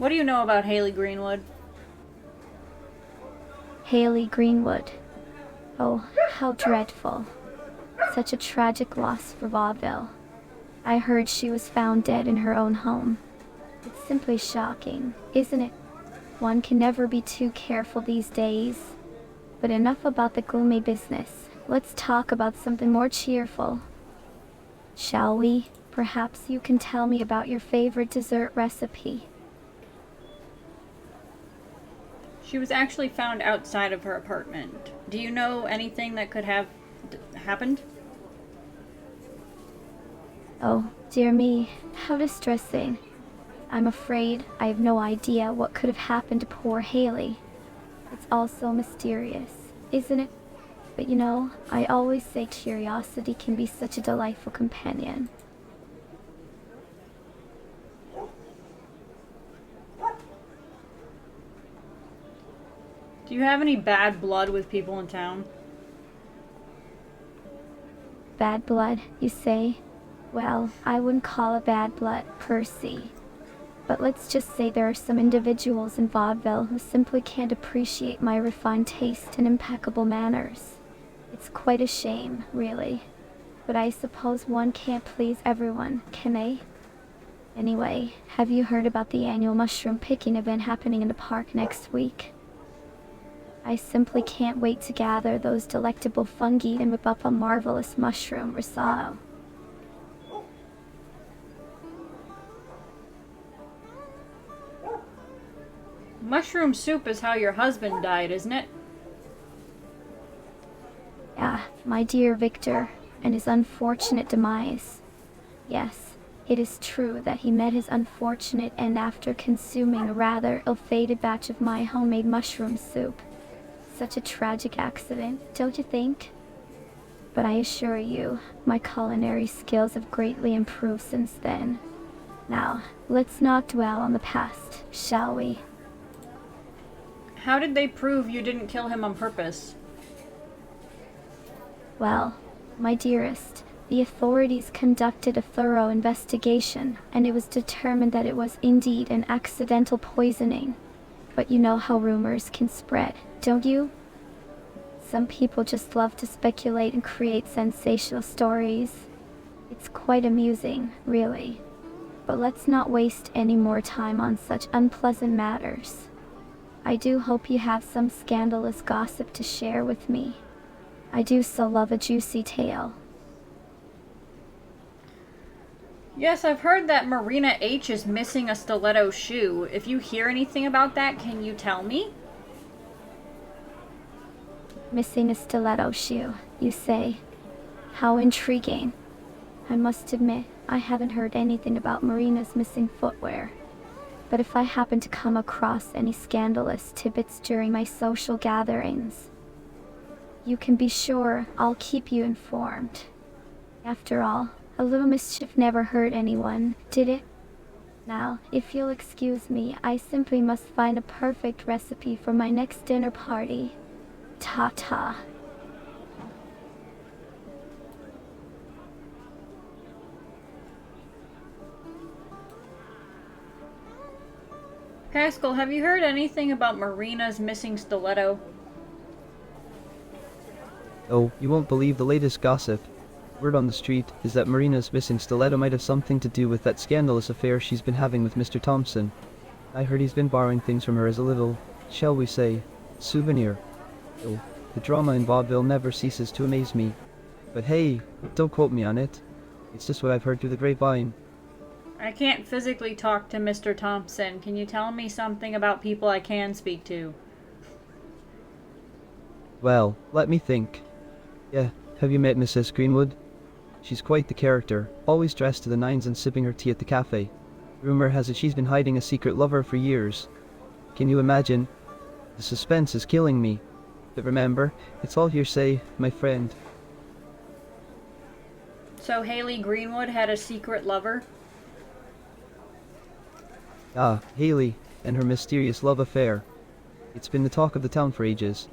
What do you know about Haley Greenwood? Haley Greenwood. Oh, how dreadful. Such a tragic loss for Vaudeville. I heard she was found dead in her own home. It's simply shocking, isn't it? One can never be too careful these days. But enough about the gloomy business. Let's talk about something more cheerful. Shall we? Perhaps you can tell me about your favorite dessert recipe. She was actually found outside of her apartment. Do you know anything that could have happened? Oh, dear me, how distressing. I'm afraid I have no idea what could have happened to poor Haley. It's all so mysterious, isn't it? But you know, I always say curiosity can be such a delightful companion. Do you have any bad blood with people in town? Bad blood, you say? Well, I wouldn't call it bad blood per se. But let's just say there are some individuals in Vaudeville who simply can't appreciate my refined taste and impeccable manners. It's quite a shame, really. But I suppose one can't please everyone, can they? Anyway, have you heard about the annual mushroom picking event happening in the park next week? I simply can't wait to gather those delectable fungi and whip up a marvelous mushroom risotto. Mushroom soup is how your husband died, isn't it? Yeah, my dear Victor, and his unfortunate demise. Yes, it is true that he met his unfortunate end after consuming a rather ill-fated batch of my homemade mushroom soup. Such a tragic accident, don't you think? But I assure you, my culinary skills have greatly improved since then. Now, let's not dwell on the past, shall we? How did they prove you didn't kill him on purpose? Well, my dearest, the authorities conducted a thorough investigation, and it was determined that it was indeed an accidental poisoning. But you know how rumors can spread, don't you? Some people just love to speculate and create sensational stories. It's quite amusing, really. But let's not waste any more time on such unpleasant matters. I do hope you have some scandalous gossip to share with me. I do so love a juicy tale. Yes, I've heard that Marina H. is missing a stiletto shoe. If you hear anything about that, can you tell me? Missing a stiletto shoe, you say? How intriguing. I must admit, I haven't heard anything about Marina's missing footwear. But if I happen to come across any scandalous tidbits during my social gatherings, you can be sure I'll keep you informed. After all, a little mischief never hurt anyone, did it? Now, if you'll excuse me, I simply must find a perfect recipe for my next dinner party. Ta-ta. Pascal, have you heard anything about Marina's missing stiletto? Oh, you won't believe the latest gossip. Word on the street is that Marina's missing stiletto might have something to do with that scandalous affair she's been having with Mr. Thompson. I heard he's been borrowing things from her as a little, shall we say, souvenir. Oh, the drama in Vaudeville never ceases to amaze me. But hey, don't quote me on it. It's just what I've heard through the grapevine. I can't physically talk to Mr. Thompson. Can you tell me something about people I can speak to? Well, let me think. Yeah, have you met Mrs. Greenwood? She's quite the character, always dressed to the nines and sipping her tea at the cafe. Rumor has it she's been hiding a secret lover for years. Can you imagine? The suspense is killing me. But remember, it's all hearsay, my friend. So Haley Greenwood had a secret lover? Ah, Haley and her mysterious love affair. It's been the talk of the town for ages.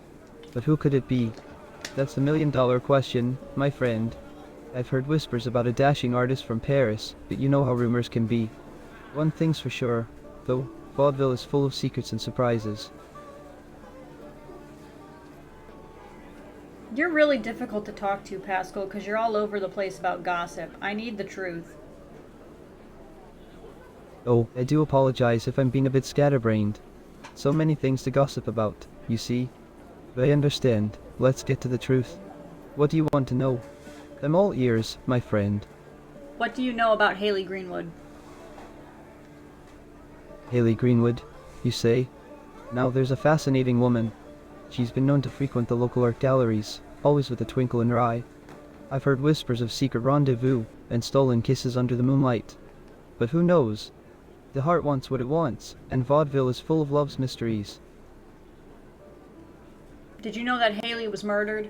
But who could it be? That's the million-dollar question, my friend. I've heard whispers about a dashing artist from Paris, but you know how rumors can be. One thing's for sure, though, Vaudeville is full of secrets and surprises. You're really difficult to talk to, Pascal, because you're all over the place about gossip. I need the truth. Oh, I do apologize if I'm being a bit scatterbrained. So many things to gossip about, you see. But I understand. Let's get to the truth. What do you want to know? I'm all ears, my friend. What do you know about Haley Greenwood? Haley Greenwood, you say? Now there's a fascinating woman. She's been known to frequent the local art galleries, always with a twinkle in her eye. I've heard whispers of secret rendezvous and stolen kisses under the moonlight. But who knows? The heart wants what it wants, and vaudeville is full of love's mysteries. Did you know that Haley was murdered?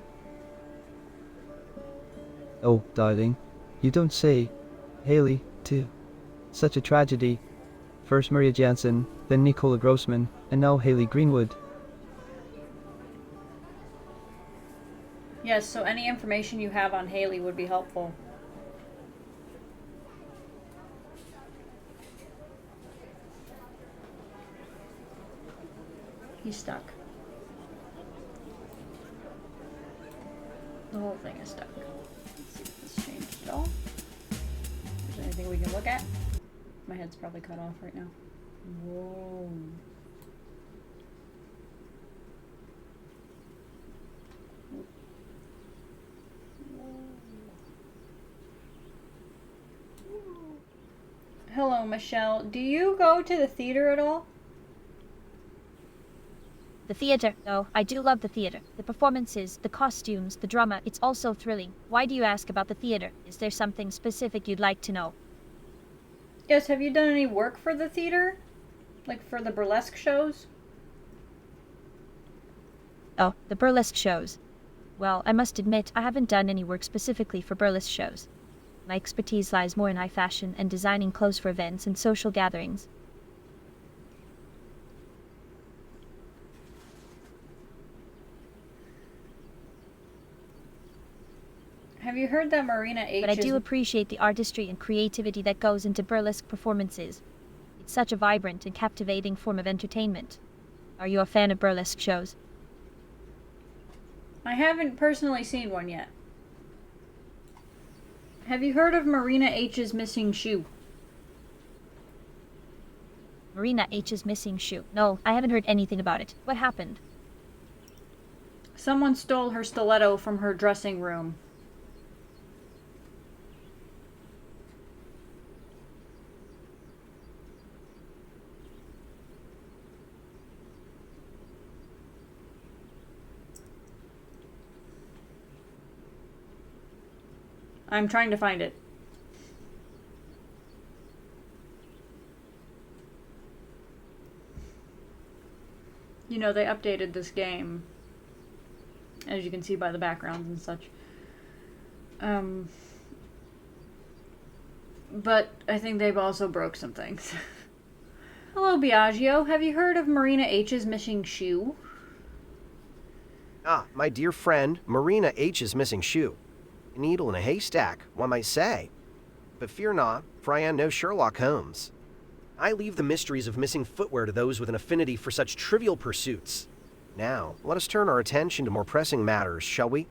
Oh, darling, you don't say. Haley, too. Such a tragedy. First Maria Jansen, then Nicola Grossman, and now Haley Greenwood. Yes, so any information you have on Haley would be helpful. He's stuck. The whole thing is stuck. Let's see if this changed at all. Is there anything we can look at? My head's probably cut off right now. Whoa. Hello, Michelle. Do you go to the theater at all? The theater. Oh, I do love the theater. The performances, the costumes, the drama, it's all so thrilling. Why do you ask about the theater? Is there something specific you'd like to know? Yes, have you done any work for the theater? Like for the burlesque shows? Oh, the burlesque shows. Well, I must admit, I haven't done any work specifically for burlesque shows. My expertise lies more in high fashion and designing clothes for events and social gatherings. Have you heard that Marina H. But I do appreciate the artistry and creativity that goes into burlesque performances. It's such a vibrant and captivating form of entertainment. Are you a fan of burlesque shows? I haven't personally seen one yet. Have you heard of Marina H.'s missing shoe? Marina H.'s missing shoe. No, I haven't heard anything about it. What happened? Someone stole her stiletto from her dressing room. I'm trying to find it. You know, they updated this game, as you can see by the backgrounds and such. But I think they've also broke some things. Hello, Biagio. Have you heard of Marina H.'s missing shoe? Ah, my dear friend, Marina H.'s missing shoe. A needle in a haystack, one might say. But fear not, for I am no Sherlock Holmes. I leave the mysteries of missing footwear to those with an affinity for such trivial pursuits. Now, let us turn our attention to more pressing matters, shall we?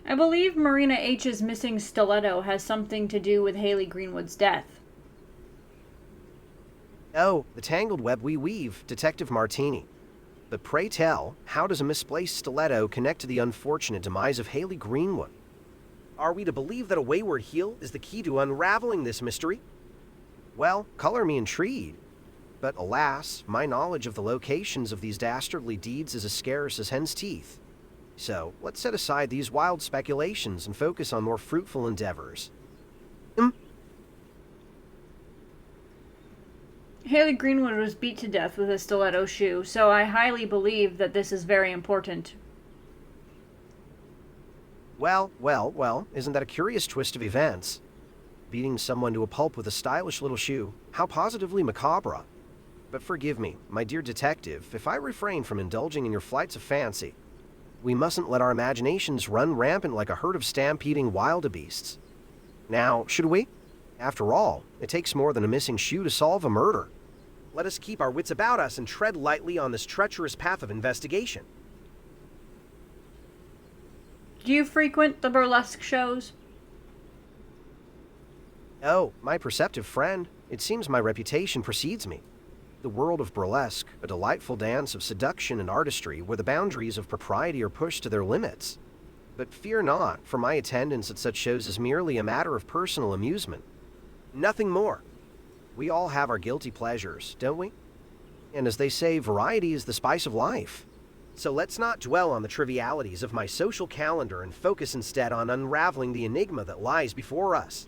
I believe Marina H.'s missing stiletto has something to do with Haley Greenwood's death. Oh, the tangled web we weave, Detective Martini. But pray tell, how does a misplaced stiletto connect to the unfortunate demise of Haley Greenwood? Are we to believe that a wayward heel is the key to unraveling this mystery? Well, color me intrigued. But alas, my knowledge of the locations of these dastardly deeds is as scarce as hen's teeth. So, let's set aside these wild speculations and focus on more fruitful endeavors. Haley Greenwood was beat to death with a stiletto shoe, so I highly believe that this is very important. Well, isn't that a curious twist of events? Beating someone to a pulp with a stylish little shoe. How positively macabre. But forgive me, my dear detective, if I refrain from indulging in your flights of fancy. We mustn't let our imaginations run rampant like a herd of stampeding wildebeests. Now, should we? After all, it takes more than a missing shoe to solve a murder. Let us keep our wits about us and tread lightly on this treacherous path of investigation. Do you frequent the burlesque shows? Oh, my perceptive friend, it seems my reputation precedes me. The world of burlesque, a delightful dance of seduction and artistry where the boundaries of propriety are pushed to their limits. But fear not, for my attendance at such shows is merely a matter of personal amusement. Nothing more. We all have our guilty pleasures, don't we? And as they say, variety is the spice of life. So let's not dwell on the trivialities of my social calendar and focus instead on unraveling the enigma that lies before us.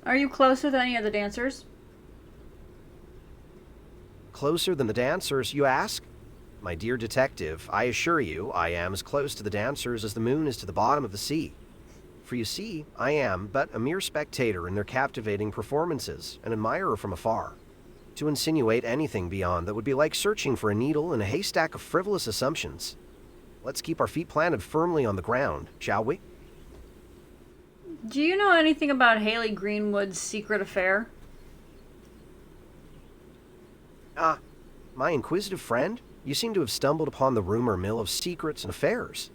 Are you close with any of the dancers? Closer than the dancers, you ask? My dear detective, I assure you, I am as close to the dancers as the moon is to the bottom of the sea. For you see, I am but a mere spectator in their captivating performances, an admirer from afar. To insinuate anything beyond that would be like searching for a needle in a haystack of frivolous assumptions. Let's keep our feet planted firmly on the ground, shall we? Do you know anything about Haley Greenwood's secret affair? Ah, my inquisitive friend, you seem to have stumbled upon the rumor mill of secrets and affairs.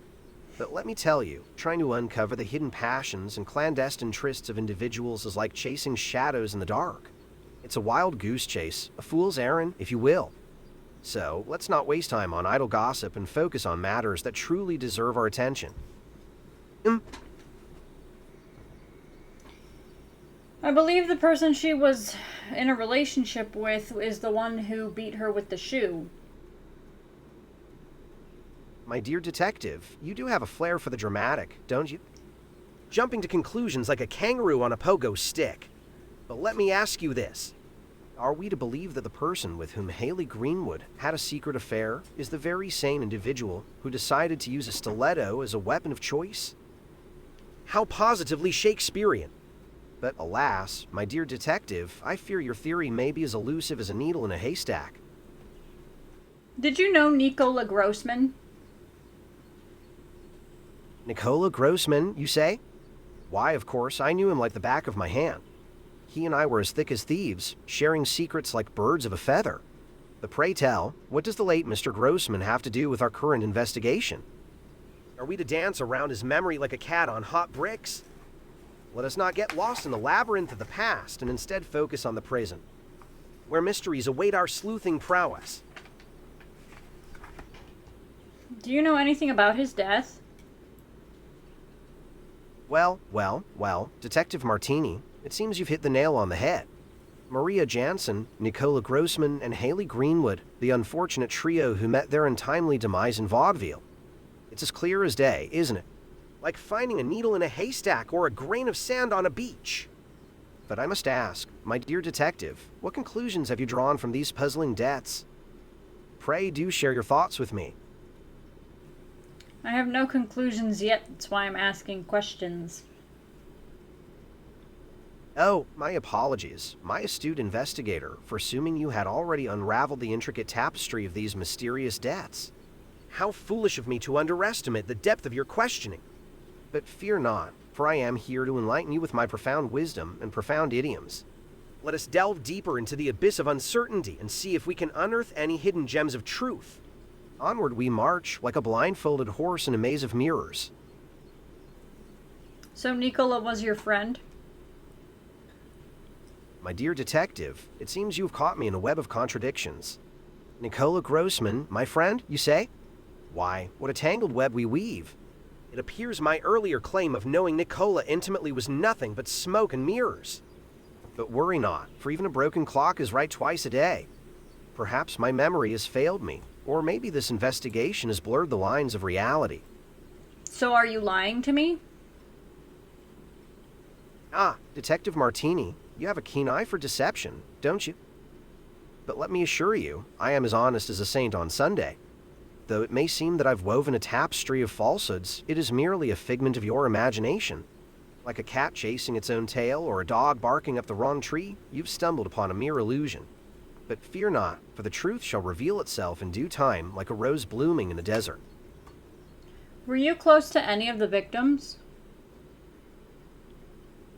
But let me tell you, trying to uncover the hidden passions and clandestine trysts of individuals is like chasing shadows in the dark. It's a wild goose chase, a fool's errand, if you will. So, let's not waste time on idle gossip and focus on matters that truly deserve our attention. I believe the person she was in a relationship with is the one who beat her with the shoe. My dear detective, you do have a flair for the dramatic, don't you? Jumping to conclusions like a kangaroo on a pogo stick. But let me ask you this. Are we to believe that the person with whom Haley Greenwood had a secret affair is the very same individual who decided to use a stiletto as a weapon of choice? How positively Shakespearean! But alas, my dear detective, I fear your theory may be as elusive as a needle in a haystack. Did you know Nicola Grossman? Nicola Grossman, you say? Why, of course, I knew him like the back of my hand. He and I were as thick as thieves, sharing secrets like birds of a feather. But pray tell, what does the late Mr. Grossman have to do with our current investigation? Are we to dance around his memory like a cat on hot bricks? Let us not get lost in the labyrinth of the past and instead focus on the present, where mysteries await our sleuthing prowess. Do you know anything about his death? Well, Detective Martini, it seems you've hit the nail on the head. Maria Jansen, Nicola Grossman, and Haley Greenwood, the unfortunate trio who met their untimely demise in Vaudeville. It's as clear as day, isn't it? Like finding a needle in a haystack or a grain of sand on a beach. But I must ask, my dear detective, what conclusions have you drawn from these puzzling deaths? Pray do share your thoughts with me. I have no conclusions yet, that's why I'm asking questions. Oh, my apologies, my astute investigator, for assuming you had already unraveled the intricate tapestry of these mysterious deaths. How foolish of me to underestimate the depth of your questioning. But fear not, for I am here to enlighten you with my profound wisdom and profound idioms. Let us delve deeper into the abyss of uncertainty and see if we can unearth any hidden gems of truth. Onward we march, like a blindfolded horse in a maze of mirrors. So Nicola was your friend? My dear detective, it seems you have caught me in a web of contradictions. Nicola Grossman, my friend, you say? Why, what a tangled web we weave. It appears my earlier claim of knowing Nicola intimately was nothing but smoke and mirrors. But worry not, for even a broken clock is right twice a day. Perhaps my memory has failed me, or maybe this investigation has blurred the lines of reality. So are you lying to me? Ah, Detective Martini, you have a keen eye for deception, don't don't you? But let me assure you, I am as honest as a saint on Sunday. Though it may seem that I've woven a tapestry of falsehoods, it is merely a figment of your imagination. Like a cat chasing its own tail or a dog barking up the wrong tree, you've stumbled upon a mere illusion. But fear not, for the truth shall reveal itself in due time like a rose blooming in the desert. Were you close to any of the victims?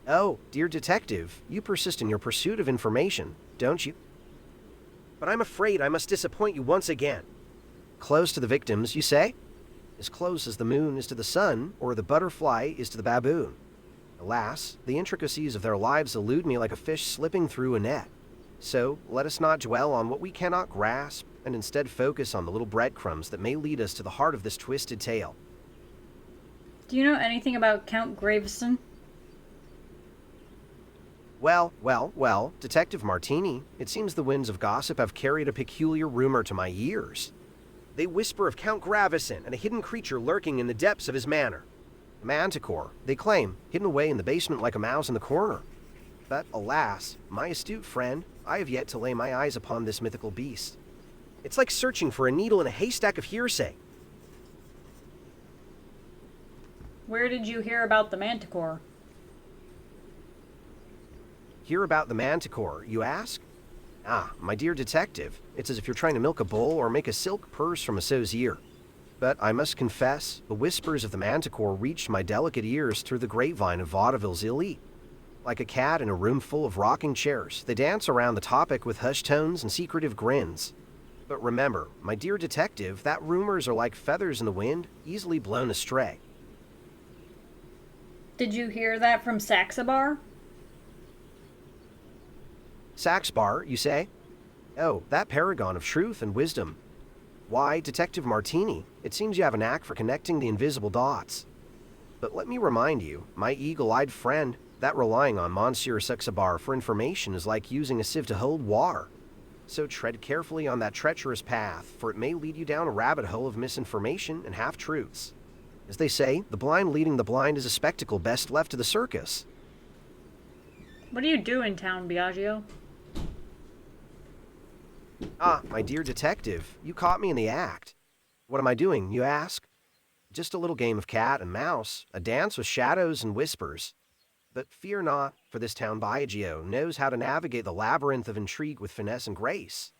Oh, dear detective, you persist in your pursuit of information, don't you? But I'm afraid I must disappoint you once again. Close to the victims, you say? As close as the moon is to the sun, or the butterfly is to the baboon. Alas, the intricacies of their lives elude me like a fish slipping through a net. So, let us not dwell on what we cannot grasp, and instead focus on the little breadcrumbs that may lead us to the heart of this twisted tale. Do you know anything about Count Graveston? Well, Detective Martini, it seems the winds of gossip have carried a peculiar rumor to my ears. They whisper of Count Graveston and a hidden creature lurking in the depths of his manor. A manticore, they claim, hidden away in the basement like a mouse in the corner. But alas, my astute friend, I have yet to lay my eyes upon this mythical beast. It's like searching for a needle in a haystack of hearsay. Where did you hear about the manticore? Hear about the manticore, you ask? Ah, my dear detective, it's as if you're trying to milk a bull or make a silk purse from a sow's ear. But I must confess, the whispers of the manticore reached my delicate ears through the grapevine of Vaudeville's elite. Like a cat in a room full of rocking chairs, they dance around the topic with hushed tones and secretive grins. But remember, my dear detective, that rumors are like feathers in the wind, easily blown astray. Did you hear that from Saxabar? Saxbar, you say? Oh, that paragon of truth and wisdom. Why, Detective Martini, it seems you have a knack for connecting the invisible dots. But let me remind you, my eagle-eyed friend, that relying on Monsieur Saxabar for information is like using a sieve to hold water. So tread carefully on that treacherous path, for it may lead you down a rabbit hole of misinformation and half-truths. As they say, the blind leading the blind is a spectacle best left to the circus. What do you do in town, Biagio? Ah, my dear detective, you caught me in the act. What am I doing, you ask? Just a little game of cat and mouse, a dance with shadows and whispers. But fear not, for this town Biagio knows how to navigate the labyrinth of intrigue with finesse and grace.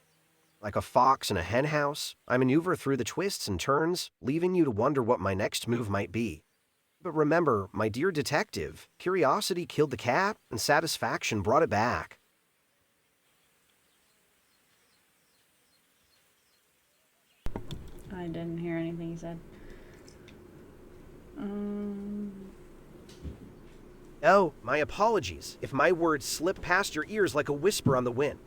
Like a fox in a henhouse, I maneuver through the twists and turns, leaving you to wonder what my next move might be. But remember, my dear detective, curiosity killed the cat, and satisfaction brought it back. I didn't hear anything he said. Oh, my apologies if my words slip past your ears like a whisper on the wind.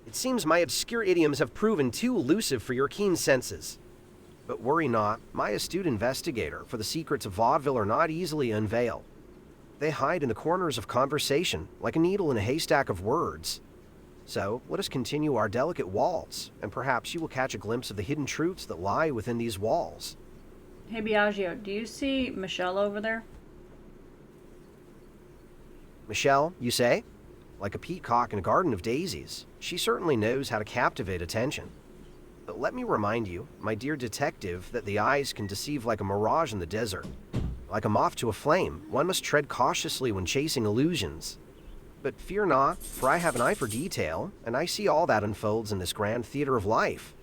It seems my obscure idioms have proven too elusive for your keen senses. But worry not, my astute investigator, for the secrets of vaudeville are not easily unveiled. They hide in the corners of conversation, like a needle in a haystack of words. So, let us continue our delicate waltz, and perhaps you will catch a glimpse of the hidden truths that lie within these walls. Hey, Biagio, do you see Michelle over there? Michelle, you say? Like a peacock in a garden of daisies, she certainly knows how to captivate attention. But let me remind you, my dear detective, that the eyes can deceive like a mirage in the desert. Like a moth to a flame, one must tread cautiously when chasing illusions. But fear not, for I have an eye for detail, and I see all that unfolds in this grand theater of life.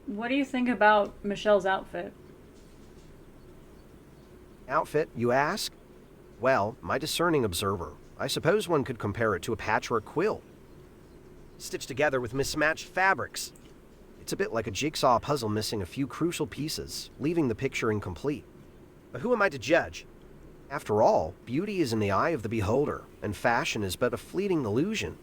What do you think about Michelle's outfit? Outfit, you ask? Well, my discerning observer, I suppose one could compare it to a patchwork quilt, stitched together with mismatched fabrics. It's a bit like a jigsaw puzzle missing a few crucial pieces, leaving the picture incomplete. But who am I to judge? After all, beauty is in the eye of the beholder, and fashion is but a fleeting illusion.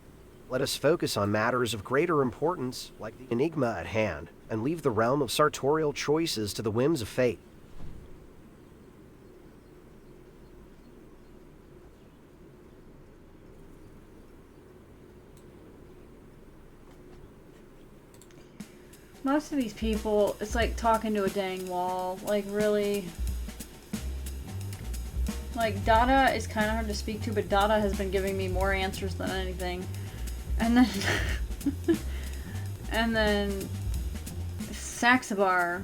Let us focus on matters of greater importance, like the enigma at hand, and leave the realm of sartorial choices to the whims of fate. Most of these people, it's like talking to a dang wall. Like, really. Like, Dada is kind of hard to speak to, but Dada has been giving me more answers than anything. And then and then Saxabar.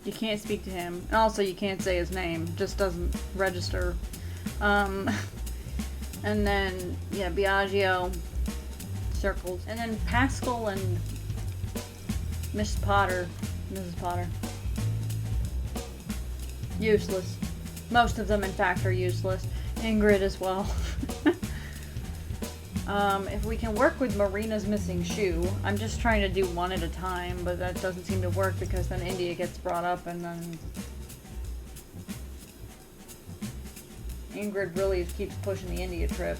You can't speak to him. And also you can't say his name. Just doesn't register. And then yeah, Biagio circles. And then Pascal and Mrs. Potter. Useless. Most of them in fact are useless. Ingrid as well. If we can work with Marina's missing shoe, I'm just trying to do one at a time, but that doesn't seem to work because then India gets brought up and then Ingrid really keeps pushing the India trip.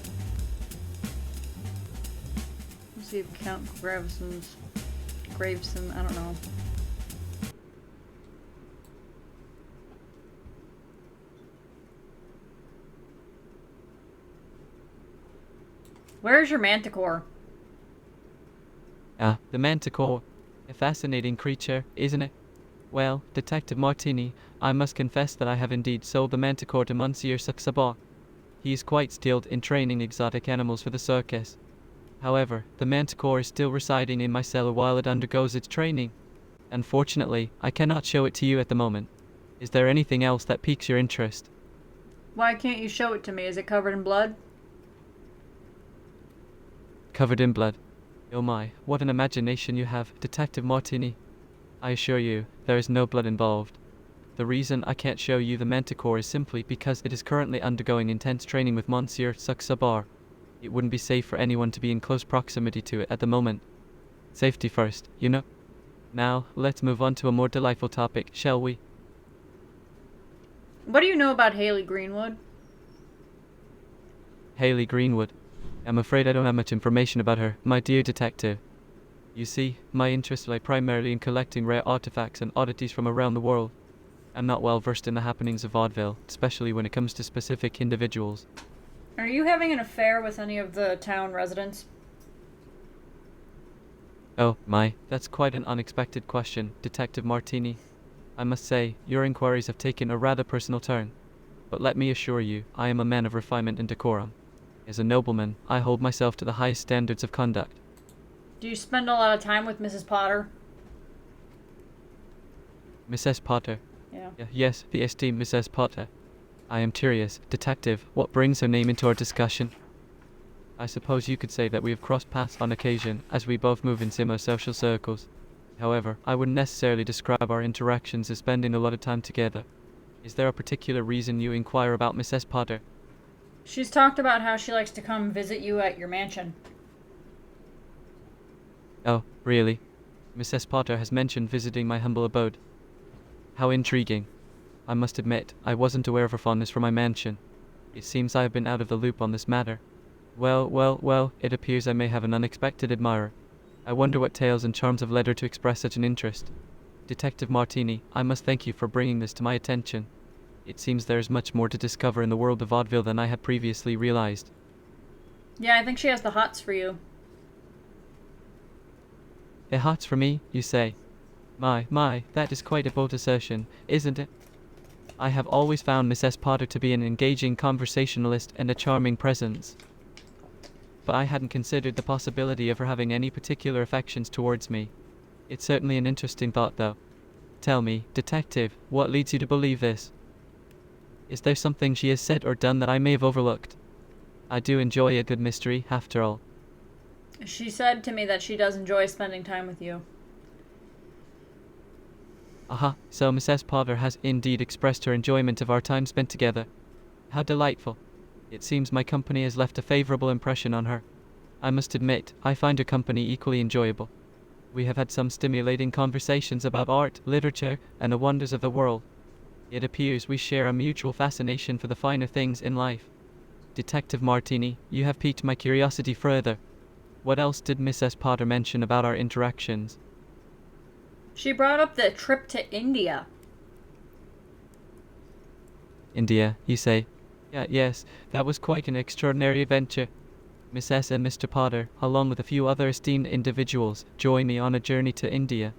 Let's see if Count Graveson, I don't know. Where's your manticore? The manticore. A fascinating creature, isn't it? Well, Detective Martini, I must confess that I have indeed sold the manticore to Monsieur Saxabar. He is quite skilled in training exotic animals for the circus. However, the manticore is still residing in my cellar while it undergoes its training. Unfortunately, I cannot show it to you at the moment. Is there anything else that piques your interest? Why can't you show it to me? Is it covered in blood? Covered in blood. Oh my, what an imagination you have, Detective Martini. I assure you, there is no blood involved. The reason I can't show you the manticore is simply because it is currently undergoing intense training with Monsieur Saxabar. It wouldn't be safe for anyone to be in close proximity to it at the moment. Safety first, you know? Now, let's move on to a more delightful topic, shall we? What do you know about Haley Greenwood? Haley Greenwood. I'm afraid I don't have much information about her, my dear detective. You see, my interests lie primarily in collecting rare artifacts and oddities from around the world. I'm not well versed in the happenings of Vaudeville, especially when it comes to specific individuals. Are you having an affair with any of the town residents? Oh, my, that's quite an unexpected question, Detective Martini. I must say, your inquiries have taken a rather personal turn. But let me assure you, I am a man of refinement and decorum. As a nobleman, I hold myself to the highest standards of conduct. Do you spend a lot of time with Mrs. Potter? Mrs. Potter? Yeah. Yes, the esteemed Mrs. Potter. I am curious, detective, what brings her name into our discussion? I suppose you could say that we have crossed paths on occasion, as we both move in similar social circles. However, I wouldn't necessarily describe our interactions as spending a lot of time together. Is there a particular reason you inquire about Mrs. Potter? She's talked about how she likes to come visit you at your mansion. Oh, really? Mrs. Potter has mentioned visiting my humble abode. How intriguing. I must admit, I wasn't aware of her fondness for my mansion. It seems I have been out of the loop on this matter. Well, it appears I may have an unexpected admirer. I wonder what tales and charms have led her to express such an interest. Detective Martini, I must thank you for bringing this to my attention. It seems there is much more to discover in the world of vaudeville than I had previously realized. Yeah, I think she has the hots for you. A hots for me, you say? My, that is quite a bold assertion, isn't it? I have always found Mrs. Potter to be an engaging conversationalist and a charming presence. But I hadn't considered the possibility of her having any particular affections towards me. It's certainly an interesting thought, though. Tell me, detective, what leads you to believe this? Is there something she has said or done that I may have overlooked? I do enjoy a good mystery, after all. She said to me that she does enjoy spending time with you. Aha, so Mrs. Potter has indeed expressed her enjoyment of our time spent together. How delightful. It seems my company has left a favorable impression on her. I must admit, I find her company equally enjoyable. We have had some stimulating conversations about art, literature, and the wonders of the world. It appears we share a mutual fascination for the finer things in life. Detective Martini, you have piqued my curiosity further. What else did Mrs. Potter mention about our interactions? She brought up the trip to India. India, you say? Yes, that was quite an extraordinary adventure. Mrs. and Mr. Potter, along with a few other esteemed individuals, joined me on a journey to India.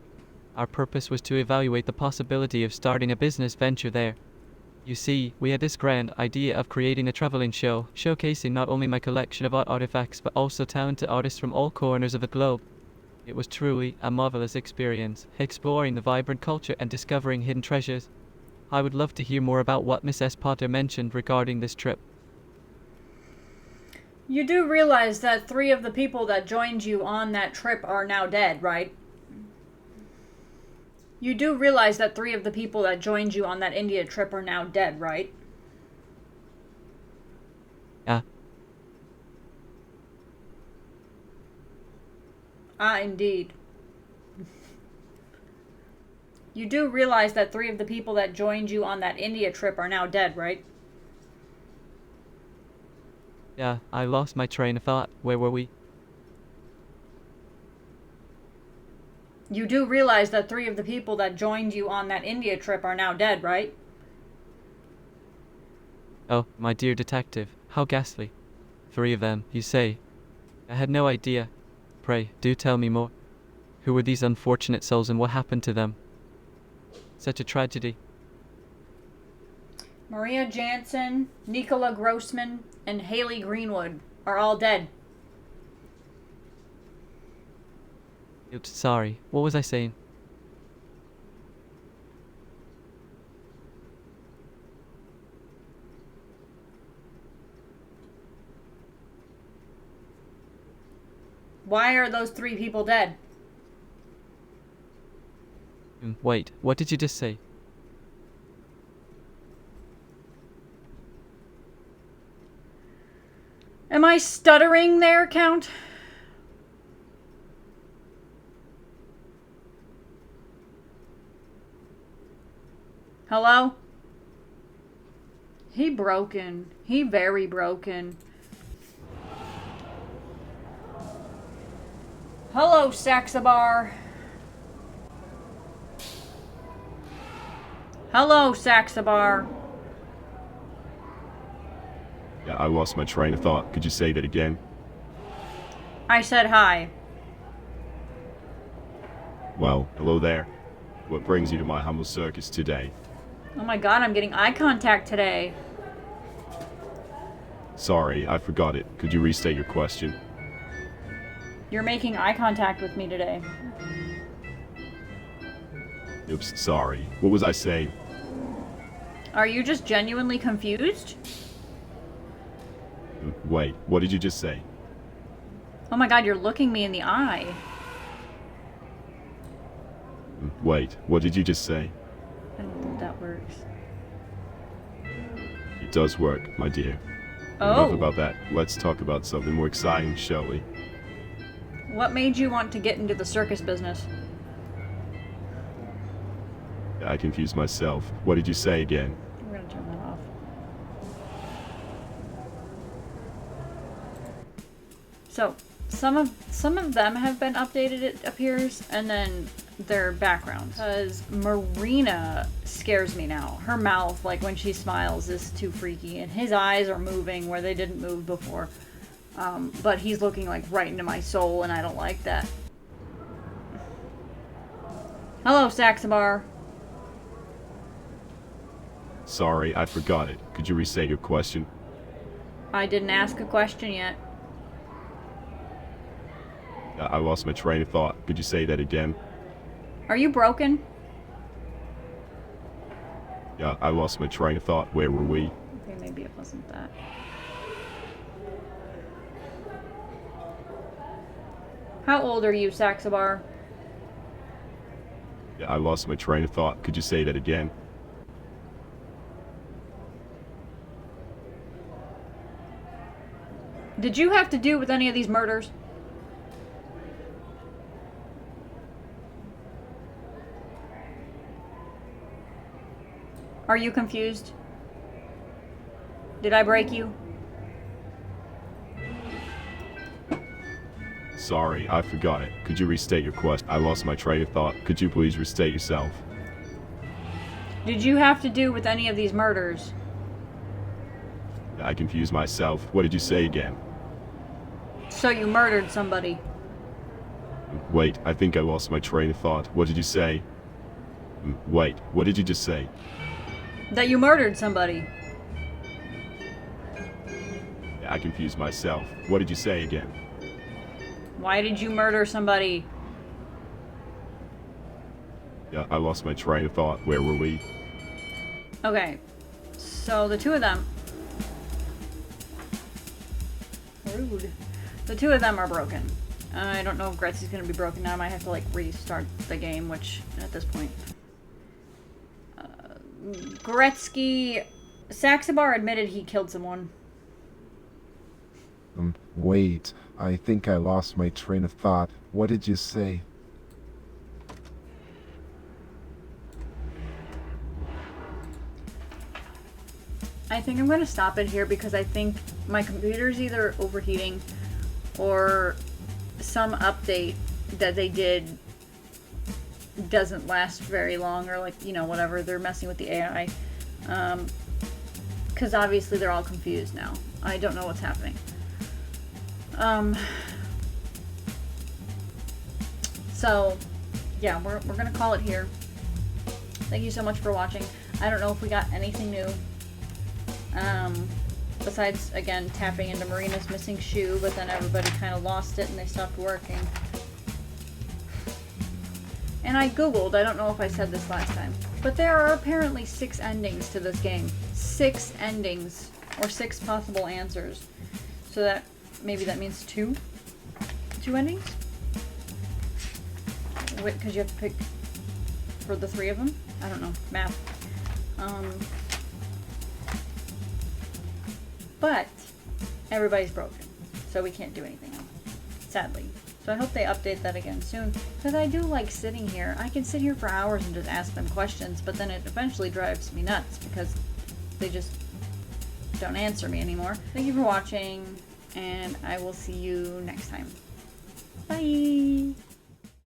Our purpose was to evaluate the possibility of starting a business venture there. You see, we had this grand idea of creating a traveling show, showcasing not only my collection of art artifacts but also talented artists from all corners of the globe. It was truly a marvelous experience, exploring the vibrant culture and discovering hidden treasures. I would love to hear more about what Miss S. Potter mentioned regarding this trip. You do realize that 3 of the people that joined you on that trip are now dead, right? You do realize that 3 of the people that joined you on that India trip are now dead, right? Yeah. Ah, indeed. You do realize that 3 of the people that joined you on that India trip are now dead, right? Yeah, I lost my train of thought. Where were we? You do realize that 3 of the people that joined you on that India trip are now dead, right? Oh, my dear detective, how ghastly. 3 of them, you say? I had no idea. Pray, do tell me more. Who were these unfortunate souls and what happened to them? Such a tragedy. Maria Jansen, Nicola Grossman, and Haley Greenwood are all dead. Oops, sorry. What was I saying? Why are those 3 people dead? Wait, what did you just say? Am I stuttering there, Count? Hello? He broken. He very broken. Hello, Saxabar. Hello, Saxabar. Yeah, I lost my train of thought. Could you say that again? I said hi. Well, hello there. What brings you to my humble circus today? Oh my god, I'm getting eye contact today. Sorry, I forgot it. Could you restate your question? You're making eye contact with me today. Oops, sorry. What was I saying? Are you just genuinely confused? Wait, what did you just say? Oh my god, you're looking me in the eye. Wait, what did you just say? I don't think that works. It does work, my dear. Oh. Enough about that. Let's talk about something more exciting, shall we? What made you want to get into the circus business? I confused myself. What did you say again? We're gonna turn that off. So, some of them have been updated, it appears, and then their backgrounds. Because Marina scares me now. Her mouth, like when she smiles, is too freaky, and his eyes are moving where they didn't move before. But he's looking like right into my soul, and I don't like that. Hello, Saxabar. Sorry, I forgot it. Could you restate your question? I didn't ask a question yet. I lost my train of thought. Could you say that again? Are you broken? Yeah, I lost my train of thought. Where were we? Okay, maybe it wasn't that. How old are you, Saxabar? Yeah, I lost my train of thought. Could you say that again? Did you have to do with any of these murders? Are you confused? Did I break you? Sorry, I forgot it. Could you restate your question? I lost my train of thought. Could you please restate yourself? Did you have to do with any of these murders? I confused myself. What did you say again? So you murdered somebody. Wait, I think I lost my train of thought. What did you say? Wait, what did you just say? That you murdered somebody. I confused myself. What did you say again? Why did you murder somebody? Yeah, I lost my train of thought. Where were we? Okay, so the two of them... Rude. The two of them are broken. I don't know if Gretzky's gonna be broken now. I might have to, like, restart the game, which, at this point... Gretzky... Saxabar admitted he killed someone. Wait. I think I lost my train of thought. What did you say? I think I'm going to stop it here because I think my computer's either overheating or some update that they did doesn't last very long, or, like, you know, whatever, they're messing with the AI. Because obviously they're all confused now. I don't know what's happening. So, yeah, we're going to call it here. Thank you so much for watching. I don't know if we got anything new. Besides, again, tapping into Marina's missing shoe, but then everybody kind of lost it and they stopped working. And I googled, I don't know if I said this last time, but there are apparently 6 endings to this game. 6 endings, or 6 possible answers. So that, maybe that means 2 endings? Because you have to pick for the 3 of them? I don't know, math. But everybody's broken, so we can't do anything else, sadly. So I hope they update that again soon, because I do like sitting here. I can sit here for hours and just ask them questions, but then it eventually drives me nuts because they just don't answer me anymore. Thank you for watching, and I will see you next time. Bye!